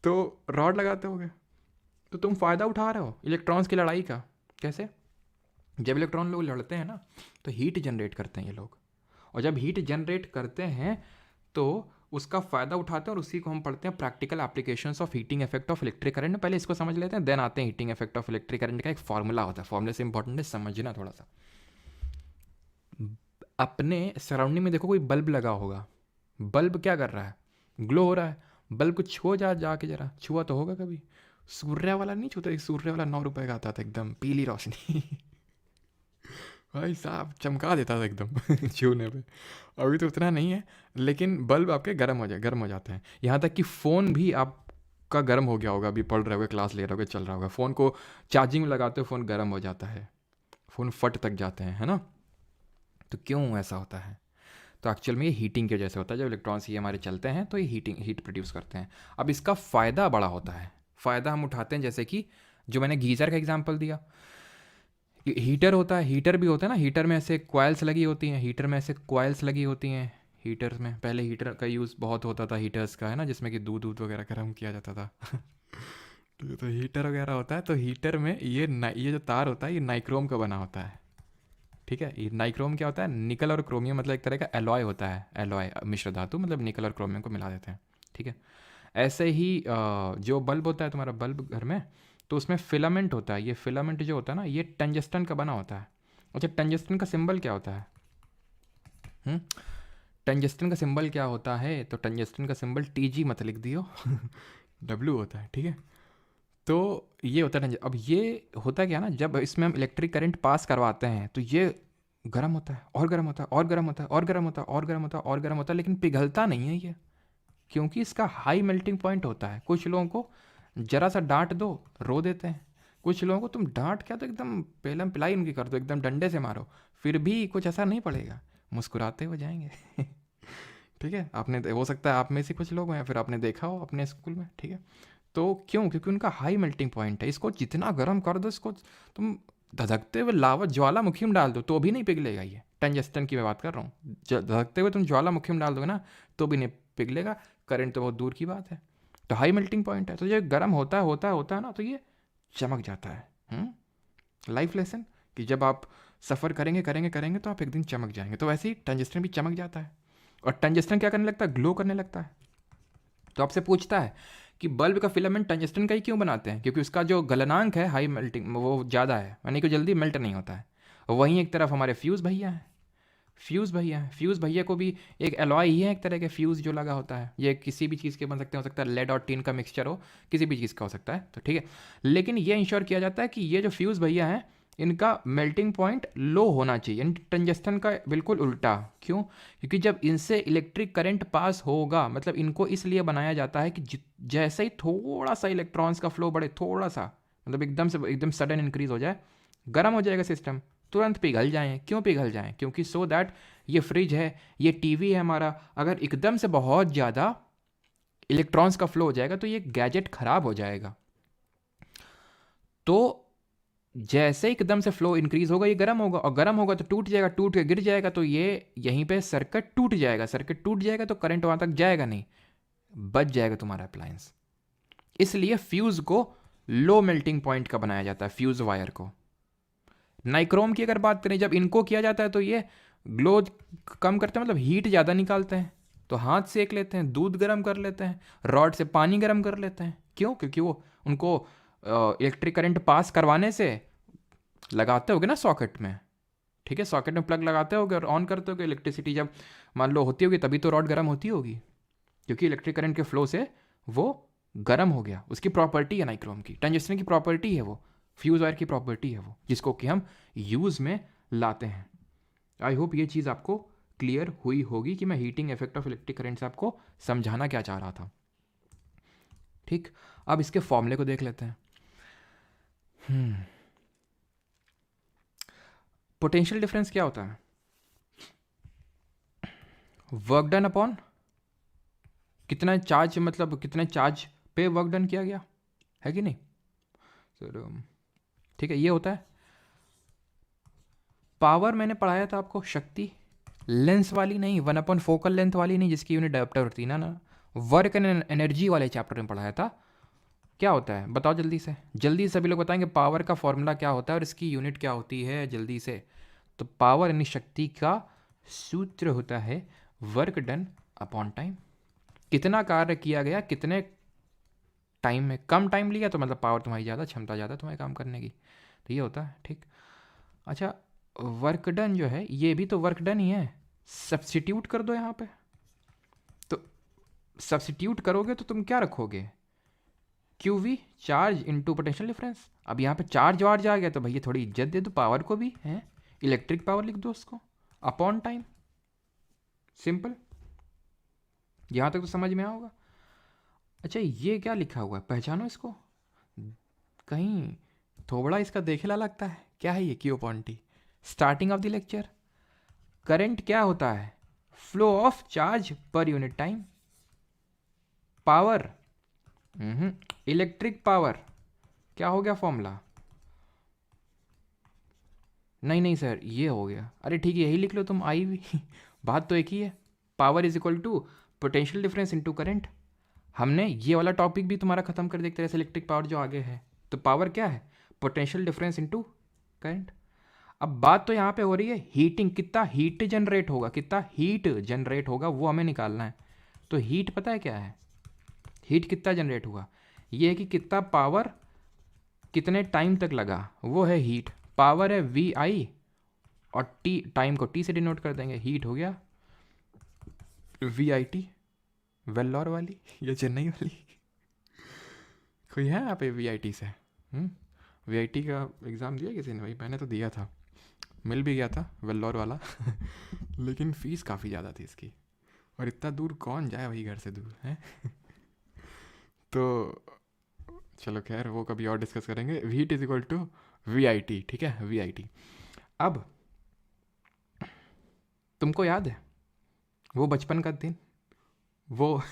तो रॉड लगाते होगे, तो तुम फ़ायदा उठा रहे हो इलेक्ट्रॉन्स की लड़ाई का। कैसे? जब इलेक्ट्रॉन लोग लड़ते हैं ना तो हीट जनरेट करते हैं ये लोग, और जब हीट जनरेट करते हैं तो उसका फ़ायदा उठाते हैं, और उसी को हम पढ़ते हैं practical applications of heating effect of electric current. पहले इसको समझ लेते हैं, देन आते हैं heating effect of electric current का एक फॉर्मूला होता है। फॉर्मूले से इंपॉर्टेंट है समझना थोड़ा सा। अपने सराउंडिंग में देखो कोई बल्ब लगा होगा, बल्ब क्या कर रहा है? ग्लो हो रहा है। बल्ब को छुओ जाके जरा, छुआ तो होगा कभी? सूर्य वाला नहीं छूता, सूर्य वाला 9 रुपए का आता था, एकदम पीली रोशनी भाई साहब चमका देता था एकदम छूने पे। अभी तो उतना नहीं है, लेकिन बल्ब आपके गर्म हो जाते हैं। यहाँ तक कि फ़ोन भी आपका गर्म हो गया होगा, अभी पढ़ रहे होगे, क्लास ले रहे होगे, चल रहा होगा, फ़ोन को चार्जिंग में लगाते हो फ़ोन गर्म हो जाता है, फ़ोन फट तक जाते हैं, है ना? तो क्यों ऐसा होता है? तो एक्चुअल में ये हीटिंग की वजह से होता है। जब इलेक्ट्रॉन्स ये हमारे चलते हैं तो ये हीट प्रोड्यूस करते हैं। अब इसका फ़ायदा बड़ा होता है, फ़ायदा हम उठाते हैं, जैसे कि जो मैंने गीज़र का एग्जांपल दिया, हीटर होता है, हीटर भी होता है ना, हीटर में ऐसे कॉइल्स लगी होती हैं, हीटर में ऐसे कॉइल्स लगी होती हैं। हीटर में पहले हीटर का यूज़ बहुत होता था, हीटर्स का, है ना, जिसमें कि दूध वगैरह गर्म किया जाता था तो हीटर वगैरह होता है, तो हीटर में ये जो तार होता है ये नाइक्रोम का बना होता है। ठीक है, ये नाइक्रोम क्या होता है? निकल और क्रोमियम, मतलब एक तरह का एलॉय होता है, एलॉय मिश्र धातु, मतलब निकल और क्रोमियम को मिला देते हैं। ठीक है, ऐसे ही जो बल्ब होता है तुम्हारा, बल्ब घर में, तो उसमें फिलामेंट होता है। ये फिलामेंट जो होता है ना, ये टंजस्टन का बना होता है। अच्छा, टंजस्टन का सिंबल क्या होता है? टंजस्टन का सिंबल क्या होता है? तो टंजस्टन का सिंबल TG मत लिख दियो W होता है। ठीक है, तो ये होता है। अब ये होता क्या ना, जब इसमें हम इलेक्ट्रिक करंट पास करवाते हैं तो ये गर्म होता है और गर्म होता है और गर्म होता है और गर्म होता है और गर्म होता है और गर्म होता है, लेकिन पिघलता नहीं है ये, क्योंकि इसका हाई मेल्टिंग पॉइंट होता है। कुछ लोगों को जरा सा डांट दो रो देते हैं, कुछ लोगों को तुम डांट क्या तो एकदम पेलम पिलाई उनकी कर दो, एकदम डंडे से मारो, फिर भी कुछ असर नहीं पड़ेगा, मुस्कुराते हुए जाएंगे ठीक है, आपने हो सकता है आप में से कुछ लोग हैं, फिर आपने देखा हो अपने स्कूल में, ठीक है। तो क्यों? क्योंकि उनका हाई मेल्टिंग पॉइंट है। इसको जितना गर्म कर दो, इसको तुम धधकते हुए लावा ज्वालामुखी में डाल दो तो भी नहीं पिघलेगा। ये टंजस्टन की मैं बात कर रहा हूँ। धधकते हुए तुम ज्वालामुखी में डाल दोगे ना तो भी नहीं पिघलेगा। करंट तो बहुत दूर की बात है। तो हाई मेल्टिंग पॉइंट है, तो ये गर्म होता है ना, तो ये चमक जाता है। लाइफ लेसन कि जब आप सफ़र करेंगे तो आप एक दिन चमक जाएंगे। तो वैसे ही टंजस्टन भी चमक जाता है। और टंजस्टन क्या करने लगता है? ग्लो करने लगता है। तो आपसे पूछता है कि बल्ब का फिलामेंट टंजस्टन का ही क्यों बनाते हैं? क्योंकि उसका जो गलनांक है हाई मेल्टिंग वो ज़्यादा है, यानी कि जल्दी मेल्ट नहीं होता है। वहीं एक तरफ हमारे फ्यूज़ भैया को भी एक एलॉय ही है, एक तरह के फ्यूज़ जो लगा होता है। ये किसी भी चीज़ के बन सकते हैं, हो सकता है लेड और टिन का मिक्सचर हो, किसी भी चीज़ का हो सकता है। तो ठीक है, लेकिन ये इंश्योर किया जाता है कि ये जो फ्यूज़ भैया हैं इनका मेल्टिंग पॉइंट लो होना चाहिए, यानी टंजस्टन का बिल्कुल उल्टा। क्यों? क्योंकि जब इनसे इलेक्ट्रिक करंट पास होगा, मतलब इनको इसलिए बनाया जाता है कि जैसे ही थोड़ा सा इलेक्ट्रॉन्स का फ्लो बढ़े, थोड़ा सा, मतलब एकदम सडन इंक्रीज हो जाए, गर्म हो जाएगा सिस्टम, तुरंत पिघल जाएं। क्यों पिघल जाएं? क्योंकि सो दैट ये फ्रिज है, ये टीवी है हमारा, अगर एकदम से बहुत ज़्यादा इलेक्ट्रॉन्स का फ्लो हो जाएगा तो ये गैजेट खराब हो जाएगा। तो जैसे एकदम से फ्लो इंक्रीज होगा, ये गर्म होगा, और गर्म होगा तो टूट जाएगा, टूट के गिर जाएगा, तो ये यहीं पे सर्किट टूट जाएगा तो करंट वहां तक जाएगा नहीं, बच जाएगा तुम्हारा अप्लायंस। इसलिए फ्यूज को लो मेल्टिंग पॉइंट का बनाया जाता है, फ्यूज वायर को। नाइक्रोम की अगर बात करें, जब इनको किया जाता है तो ये ग्लो कम करते हैं, मतलब हीट ज़्यादा निकालते हैं। तो हाथ सेक लेते हैं, दूध गर्म कर लेते हैं, रॉड से पानी गर्म कर लेते हैं। क्यों? क्योंकि वो उनको इलेक्ट्रिक करंट पास करवाने से लगाते होगे ना सॉकेट में, ठीक है, सॉकेट में प्लग लगाते होगे और ऑन करते होगे, इलेक्ट्रिसिटी जब मान लो होती होगी तभी तो रॉड गर्म होती होगी, क्योंकि इलेक्ट्रिक करंट के फ्लो से वो गर्म हो गया। उसकी प्रॉपर्टी है नाइक्रोम की, टंजस्टन की प्रॉपर्टी है वो, फ्यूज वायर की प्रॉपर्टी है वो, जिसको कि हम यूज़ में लाते हैं। आई होप ये चीज़ आपको क्लियर हुई होगी कि मैं heating effect of electric current से आपको समझाना क्या चाह रहा था। ठीक, अब इसके फॉर्मूले को देख लेते हैं। पोटेंशियल डिफरेंस क्या होता है? वर्क डन अपॉन कितना चार्ज, मतलब कितने चार्ज पे वर्क डन किया गया है कि नहीं सर? ठीक है, ये होता है पावर। मैंने पढ़ाया था आपको, शक्ति लेंस वाली नहीं, 1/4 फोकल लेंथ वाली नहीं, जिसकी यूनिट डायोप्टर होती है ना। वर्क एंड एनर्जी वाले चैप्टर में पढ़ाया था। क्या होता है बताओ जल्दी से, जल्दी से सभी लोग बताएंगे पावर का फॉर्मूला क्या होता है और इसकी यूनिट क्या होती है, जल्दी से। तो पावर यानी शक्ति का सूत्र होता है वर्क डन अपॉन टाइम। कितना कार्य किया गया, कितने टाइम में, कम टाइम लिया तो मतलब पावर तुम्हारी ज़्यादा, क्षमता ज़्यादा तुम्हारे काम करने की, तो ये होता है। ठीक, अच्छा, वर्क डन जो है ये भी तो वर्क डन ही है। सब्स्टिट्यूट कर दो यहाँ पे, तो सब्स्टिट्यूट करोगे तो तुम क्या रखोगे? Q V, charge into potential difference. अब यहाँ पे चार्ज वार्ज आ गया तो भैया थोड़ी इज्जत दे दो पावर को भी, है इलेक्ट्रिक पावर लिख दो उसको, अपॉन टाइम। सिंपल, यहाँ तक तो समझ में आओगा। अच्छा, ये क्या लिखा हुआ है, पहचानो इसको? कहीं थोबड़ा इसका देखेला लगता है। क्या है ये? Q upon T. Starting of the lecture, current क्या होता है? फ्लो ऑफ चार्ज पर unit time. Power, electric power, क्या हो गया फॉर्मूला? नहीं नहीं सर, ये हो गया। अरे ठीक है, यही लिख लो तुम, आई भी बात तो एक ही है। Power is equal to potential difference into current. हमने ये वाला टॉपिक भी तुम्हारा खत्म कर दिया एक तरह से, इलेक्ट्रिक पावर जो आगे है। तो पावर क्या है? Potential difference into current. अब बात तो यहाँ पे हो रही है हीटिंग, कितना हीट जनरेट होगा, कितना हीट जनरेट होगा वो हमें निकालना है। तो हीट पता है क्या है? हीट कितना जनरेट हुआ, ये है कि कितना पावर कितने टाइम तक लगा, वो है हीट। पावर है वी आई, और टी, टाइम को टी से डिनोट कर देंगे। हीट हो गया वी आई टी, वेल्लोर वाली या चेन्नई वाली कोई है यहाँ पे वी आई टी से? वी आई टी का एग्ज़ाम दिया किसी ने? भाई मैंने तो दिया था, मिल भी गया था वेल्लोर वाला लेकिन फ़ीस काफ़ी ज़्यादा थी इसकी, और इतना दूर कौन जाए वही घर से दूर है तो चलो खैर, वो कभी और डिस्कस करेंगे। Heat is equal to V I T, ठीक है, वी आई टी। अब तुमको याद है वो बचपन का दिन, वो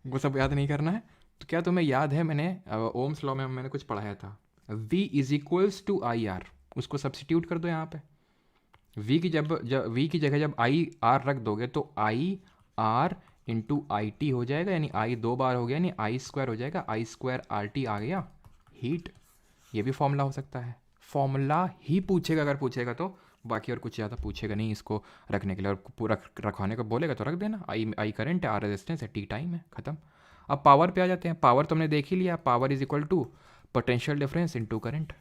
वो सब याद नहीं करना है। तो क्या तुम्हें याद है, मैंने ओम्स लॉ में मैंने कुछ पढ़ाया था, V is equals to I R. उसको सब्सटीट्यूट कर दो यहाँ पे। V की जब V की जगह जब आई आर रख दोगे तो I R into I T हो जाएगा, यानी आई 2 बार हो गया, यानी आई स्क्वायर हो जाएगा, आई स्क्वायर आर टी आ गया हीट। ये भी फॉर्मूला हो सकता है, फॉर्मूला ही पूछेगा अगर पूछेगा तो, बाकी और कुछ ज़्यादा पूछेगा नहीं इसको रखने के लिए। और पूरा रखवाने को बोलेगा तो रख देना, आई करंट है, आर रेजिस्टेंस है, टी टाइम है, ख़त्म। अब पावर पे आ जाते हैं। पावर तो हमने देख ही लिया, power is equal to potential difference into current.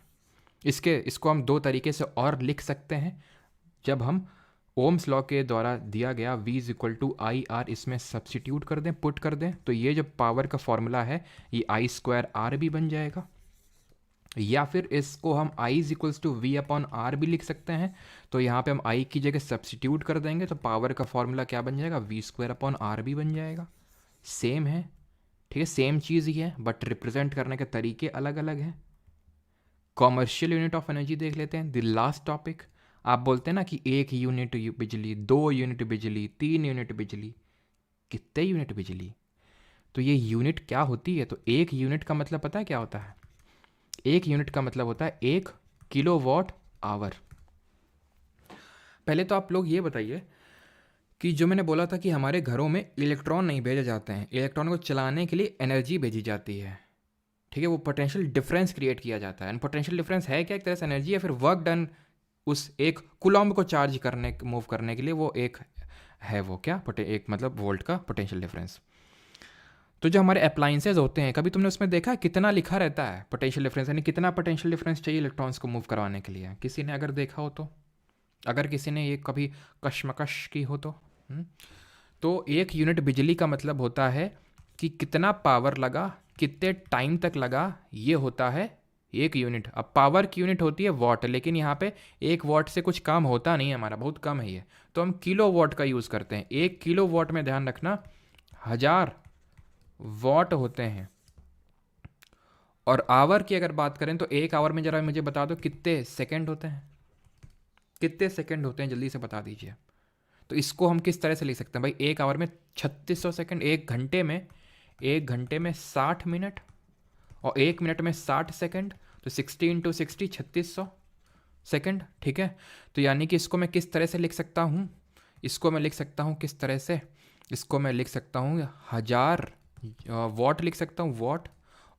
इसको हम दो तरीके से और लिख सकते हैं। जब हम ओम्स लॉ के द्वारा दिया गया V is equal to I R इसमें सब्सटीट्यूट कर दें, पुट कर दें, तो ये जो पावर का फॉर्मूला है ये आई स्क्वायर आर भी बन जाएगा। या फिर इसको हम I is equals to V upon R भी लिख सकते हैं। तो यहाँ पे हम I की जगह सब्सटीट्यूट कर देंगे तो पावर का फॉर्मूला क्या बन जाएगा, वी स्क्वायर अपॉन आर भी बन जाएगा। सेम है, ठीक है, सेम चीज़ ही है, बट रिप्रेजेंट करने के तरीके अलग अलग हैं। कॉमर्शियल यूनिट ऑफ एनर्जी देख लेते हैं, द लास्ट टॉपिक। आप बोलते हैं ना कि 1 यूनिट बिजली, 2 यूनिट बिजली, 3 यूनिट बिजली, कितने यूनिट बिजली? तो ये यूनिट क्या होती है? तो 1 यूनिट का मतलब पता है क्या होता है? 1 यूनिट का मतलब होता है 1 किलोवाट आवर। पहले तो आप लोग ये बताइए कि जो मैंने बोला था कि हमारे घरों में इलेक्ट्रॉन नहीं भेजे जाते हैं, इलेक्ट्रॉन को चलाने के लिए एनर्जी भेजी जाती है, ठीक है, वो पोटेंशियल डिफरेंस क्रिएट किया जाता है। एंड पोटेंशियल डिफरेंस है क्या? एक तरह से एनर्जी या फिर वर्क डन उस एक कुलॉम्ब को चार्ज करने, मूव करने के लिए, वो एक है, वो क्या एक मतलब वोल्ट का पोटेंशियल डिफरेंस। तो जो हमारे अप्लाइंसेज होते हैं, कभी तुमने उसमें देखा कितना लिखा रहता है पोटेंशियल डिफरेंस, यानी कितना पोटेंशियल डिफरेंस चाहिए इलेक्ट्रॉन्स को मूव करवाने के लिए? किसी ने अगर देखा हो तो, अगर किसी ने ये कभी कश्मकश की हो तो तो 1 यूनिट बिजली का मतलब होता है कि कितना पावर लगा, कितने टाइम तक लगा, ये होता है 1 यूनिट। अब पावर की यूनिट होती है वॉट, लेकिन यहाँ पे 1 वॉट से कुछ काम होता नहीं है, हमारा बहुत कम है ये, तो हम किलो वॉट का यूज़ करते हैं। 1 किलो वॉट में ध्यान रखना 1000 वॉट होते हैं। और आवर की अगर बात करें तो 1 आवर में ज़रा मुझे बता दो कितने सेकेंड होते हैं, कितने सेकेंड होते हैं, जल्दी से बता दीजिए। तो इसको हम किस तरह से लिख सकते हैं भाई? 1 आवर में 3600 सेकेंड, 1 घंटे में 60 मिनट, और 1 मिनट में 60 सेकेंड, तो 60 इंटू 60 3600 सेकेंड, ठीक है। तो यानी कि इसको मैं किस तरह से लिख सकता हूँ? इसको मैं लिख सकता हूँ किस तरह से? इसको मैं लिख सकता हूँ 1000 वॉट लिख सकता हूँ, वॉट,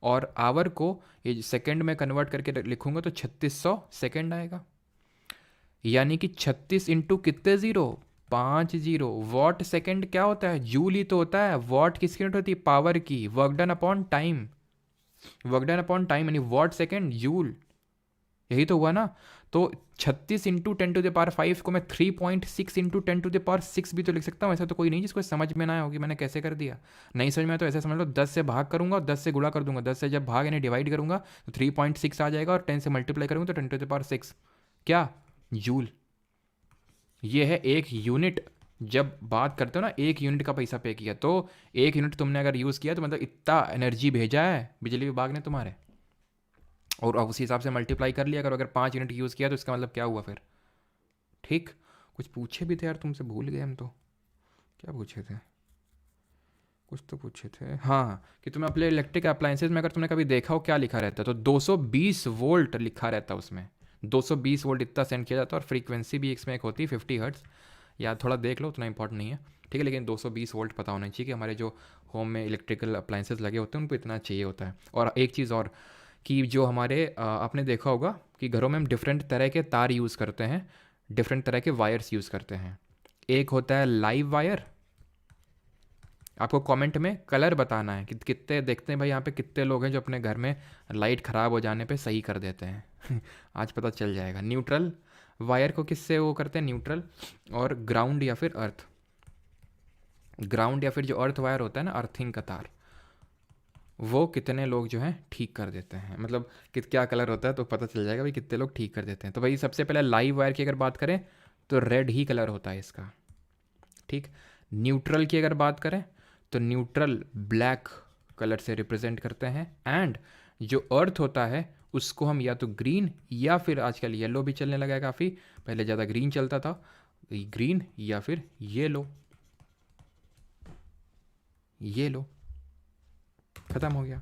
और आवर को ये सेकेंड में कन्वर्ट करके लिखूंगा तो 3600 सेकेंड आएगा। यानी कि 36 इंटू कितने ज़ीरो, 5 जीरो। वॉट सेकेंड क्या होता है? जूल ही तो होता है। वॉट किसकी यूनिट होती है? पावर की। Work done upon time, work done upon time, यानी वॉट सेकेंड जूल, यही तो हुआ ना। तो 36 इंटू 10⁵ को मैं 3.6 इंटू 10⁶ भी तो लिख सकता हूँ। ऐसा तो कोई नहीं जिसको समझ में ना आया होगी मैंने कैसे कर दिया। नहीं समझ में आया तो ऐसे समझ लो, 10 से भाग करूंगा और 10 से गुणा कर दूंगा। 10 से जब भाग यानी डिवाइड करूंगा तो 3.6 आ जाएगा, और 10 से मल्टीप्लाई करूंगा तो 10⁶ क्या? जूल। ये है 1 यूनिट। जब बात करते हो ना 1 यूनिट का पैसा पे किया, तो 1 यूनिट तुमने अगर यूज़ किया तो मतलब इतना एनर्जी भेजा है बिजली विभाग ने तुम्हारे, और उसी हिसाब से मल्टीप्लाई कर लिया करो। अगर 5 यूनिट यूज़ किया तो इसका मतलब क्या हुआ फिर? ठीक। कुछ पूछे भी थे यार तुमसे, भूल गए हम तो। क्या पूछे थे? कुछ तो पूछे थे, हाँ, कि तुम्हें अपने इलेक्ट्रिक अप्लाइंसेज में अगर तुमने कभी देखा हो क्या लिखा रहता है, तो 220 वोल्ट लिखा रहता है उसमें। 220 वोल्ट इतना सेंड किया जाता है, और फ्रीक्वेंसी भी इसमें एक होती है 50 हर्ट्ज़। या थोड़ा देख लो, उतना इंपॉर्टेंट नहीं है, ठीक है, लेकिन 220 वोल्ट पता होना चाहिए कि हमारे जो होम में इलेक्ट्रिकल अप्लाइंसेज लगे होते हैं उनको इतना चाहिए होता है। और एक चीज़ और, कि जो हमारे आपने देखा होगा कि घरों में हम डिफरेंट तरह के तार यूज़ करते हैं, डिफरेंट तरह के वायर्स यूज़ करते हैं। एक होता है लाइव वायर। आपको कमेंट में कलर बताना है कि कितने, देखते हैं भाई यहाँ पे कितने लोग हैं जो अपने घर में लाइट ख़राब हो जाने पे सही कर देते हैं आज पता चल जाएगा। न्यूट्रल वायर को किससे वो करते हैं? न्यूट्रल। और ग्राउंड या फिर अर्थ, ग्राउंड या फिर जो अर्थ वायर होता है ना, अर्थिंग का तार, वो कितने लोग जो हैं ठीक कर देते हैं, मतलब क्या कलर होता है तो पता चल जाएगा भाई कितने लोग ठीक कर देते हैं। तो भाई सबसे पहले लाइव वायर की अगर बात करें तो रेड ही कलर होता है इसका, ठीक। न्यूट्रल की अगर बात करें तो न्यूट्रल ब्लैक कलर से रिप्रेजेंट करते हैं। एंड जो अर्थ होता है उसको हम या तो ग्रीन, या फिर आजकल येलो भी चलने लगा है काफ़ी, पहले ज़्यादा ग्रीन चलता था, ग्रीन या फिर येलो। ये लो, ख़त्म हो गया।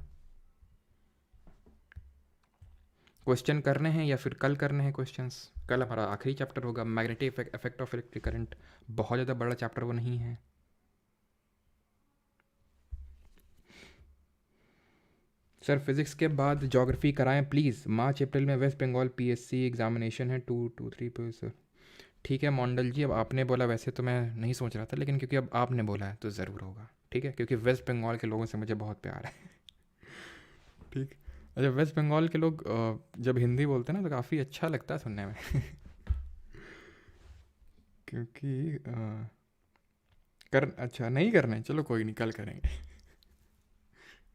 क्वेश्चन करने हैं या फिर कल करने हैं क्वेश्चंस? कल हमारा आखिरी चैप्टर होगा, magnetic effect of electric current. बहुत ज़्यादा बड़ा चैप्टर वो नहीं है। सर फिज़िक्स के बाद ज्योग्राफी कराएं प्लीज़। मार्च अप्रैल में वेस्ट बंगाल पीएससी एग्जामिनेशन है 2 2 3 पर सर। ठीक है मॉन्डल जी, अब आपने बोला, वैसे तो मैं नहीं सोच रहा था, लेकिन क्योंकि अब आपने बोला है तो ज़रूर होगा। ठीक है, क्योंकि वेस्ट बंगाल के लोगों से मुझे बहुत प्यार है। ठीक। अच्छा, वेस्ट बंगाल के लोग जब हिंदी बोलते हैं ना तो काफ़ी अच्छा लगता है सुनने में। क्योंकि अच्छा नहीं करना है, चलो कोई नहीं, कल करेंगे।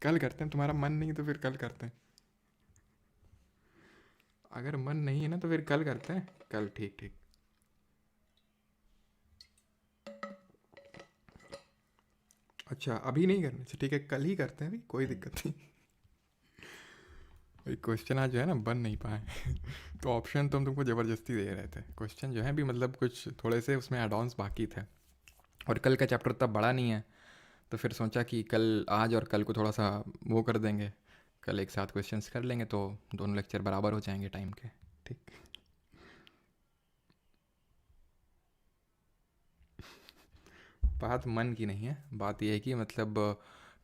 कल करते हैं, तुम्हारा मन नहीं तो फिर कल करते हैं। अगर मन नहीं है ना तो फिर कल करते हैं, कल। ठीक ठीक। अच्छा अभी नहीं करना, अच्छा ठीक है, कल ही करते हैं, अभी कोई दिक्कत नहीं। भाई क्वेश्चन आज जो है ना बन नहीं पाए। तो ऑप्शन तो हम तुमको ज़बरदस्ती दे रहे थे, क्वेश्चन जो है भी मतलब कुछ थोड़े से उसमें एड ऑन्स बाकी थे, और कल का चैप्टर उतना बड़ा नहीं है, तो फिर सोचा कि कल, आज और कल को थोड़ा सा वो कर देंगे, कल एक साथ क्वेश्चंस कर लेंगे तो दोनों लेक्चर बराबर हो जाएंगे टाइम के। ठीक। बात मन की नहीं है, बात ये है कि मतलब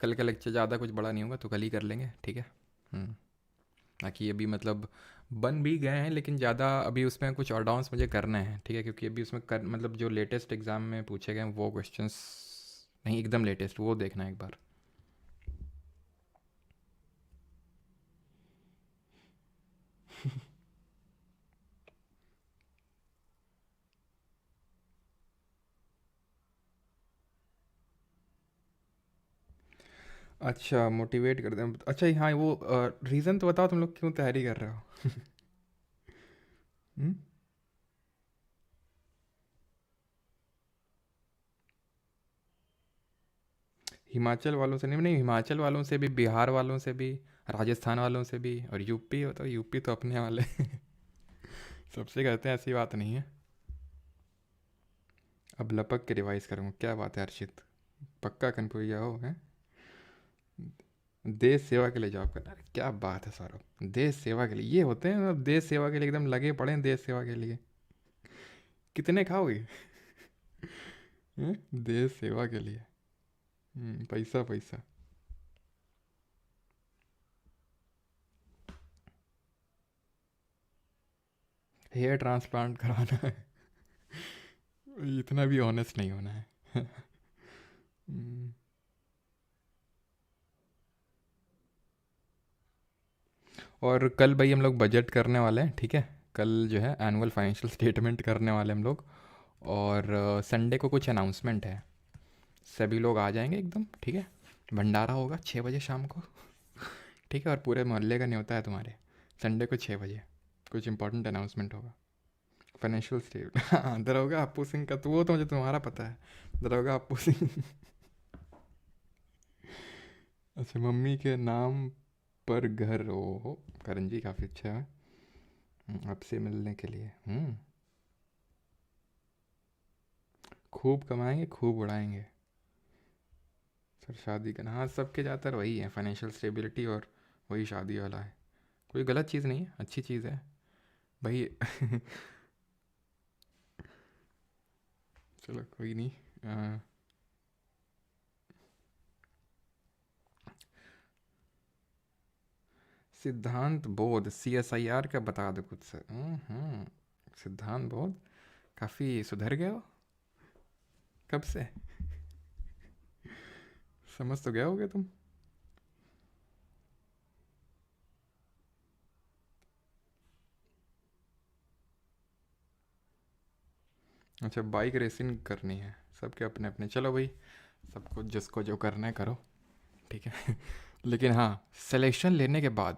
कल का लेक्चर ज़्यादा कुछ बड़ा नहीं होगा तो कल ही कर लेंगे। ठीक है। बाकी अभी मतलब बन भी गए हैं, लेकिन ज़्यादा अभी उसमें कुछ और डाउन्स मुझे करने हैं। ठीक है, क्योंकि अभी उसमें कर मतलब जो लेटेस्ट एग्ज़ाम में पूछे गए हैं वो क्वेश्चंस नहीं, एकदम लेटेस्ट, वो देखना है एक बार। अच्छा मोटिवेट कर दें, अच्छा हाँ वो रीज़न तो बताओ तुम लोग क्यों तैयारी कर रहे हो? हम्म? हिमाचल वालों से नहीं, नहीं हिमाचल वालों से भी, बिहार वालों से भी, राजस्थान वालों से भी, और यूपी हो तो यूपी तो अपने वाले। सबसे कहते हैं, ऐसी बात नहीं है। अब लपक के रिवाइज करूँगा, क्या बात है अर्षित, पक्का कन्फ्यूज हो हैं? देश सेवा के लिए जॉब करना, अरे क्या बात है सौरभ, देश सेवा के लिए ये होते हैं, अब देश सेवा के लिए एकदम लगे पड़े हैं, देश सेवा के लिए। कितने खाओगे? हैं? देश सेवा के लिए। पैसा पैसा। हेयर ट्रांसप्लांट कराना है। इतना भी ऑनेस्ट नहीं होना है। हम्म, और कल भाई हम लोग बजट करने वाले हैं। ठीक है, कल जो है एनुअल फाइनेंशियल स्टेटमेंट करने वाले हम लोग, और संडे को कुछ अनाउंसमेंट है, सभी लोग आ जाएंगे एकदम। ठीक है, भंडारा होगा 6 बजे शाम को। ठीक है, और पूरे मोहल्ले का न्योता है तुम्हारे, संडे को 6 बजे कुछ इंपॉर्टेंट अनाउंसमेंट होगा। Financial state. हाँ, दरोगा अप्पू सिंह का तो वो तो मुझे तुम्हारा पता है, दरोगा अप्पू सिंह। अच्छा, मम्मी के नाम पर घर, ओ करण जी काफ़ी अच्छा है। आपसे मिलने के लिए खूब कमाएंगे, खूब उड़ाएंगे। सर शादी करना, हाँ सबके ज़्यादातर वही है, फाइनेंशियल स्टेबिलिटी, और वही शादी वाला है। कोई गलत चीज़ नहीं है, अच्छी चीज़ है भाई। चलो कोई नहीं। सिद्धांत बोध CSIR का बता दो कुछ सर। सिद्धांत बोध, काफ़ी सुधर गए हो, कब से? समझ तो गए होगे तुम। अच्छा बाइक रेसिंग करनी है, सबके अपने अपने, चलो भाई, सबको जिसको जो करना है करो। ठीक है। लेकिन हाँ, सिलेक्शन लेने के बाद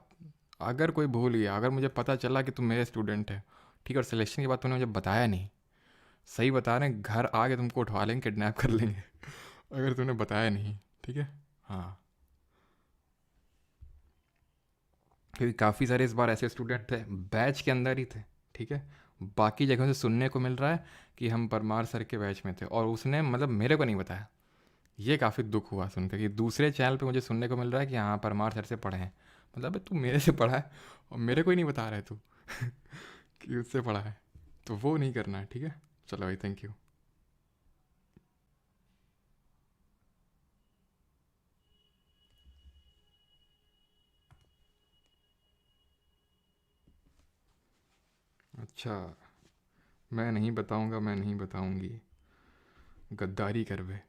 अगर कोई भूल गया, अगर मुझे पता चला कि तुम मेरे स्टूडेंट है, ठीक है, और सिलेक्शन के बाद तुमने मुझे बताया नहीं, सही बता रहे हैं, घर आके तुमको उठवा लेंगे, किडनैप कर लेंगे। अगर तुमने बताया नहीं। ठीक है। हाँ, क्योंकि काफ़ी सारे इस बार ऐसे स्टूडेंट थे, बैच के अंदर ही थे। ठीक है, बाकी जगहों से सुनने को मिल रहा है कि हम परमार सर के बैच में थे, और उसने मतलब मेरे को नहीं बताया। ये काफ़ी दुख हुआ सुनकर कि दूसरे चैनल पे मुझे सुनने को मिल रहा है कि हाँ परमार सर से पढ़े हैं। मतलब तू मेरे से पढ़ा है और मेरे को ही नहीं बता रहा है तू कि उससे पढ़ा है। तो वो नहीं करना है, ठीक है। चलो भाई, थैंक यू। अच्छा, मैं नहीं बताऊंगा, मैं नहीं बताऊंगी। गद्दारी कर बे,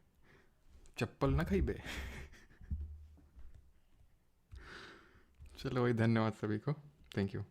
चप्पल ना खाई बे। चलो भाई, धन्यवाद सभी को, thank you.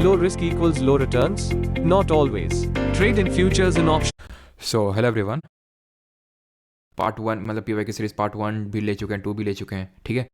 Low risk equals low returns? Not always. Trade in futures and options. So hello everyone, part 1 मतलब पीवाई की सीरीज़ पार्ट 1 भी ले चुके हैं, 2 भी ले चुके हैं, ठीक है।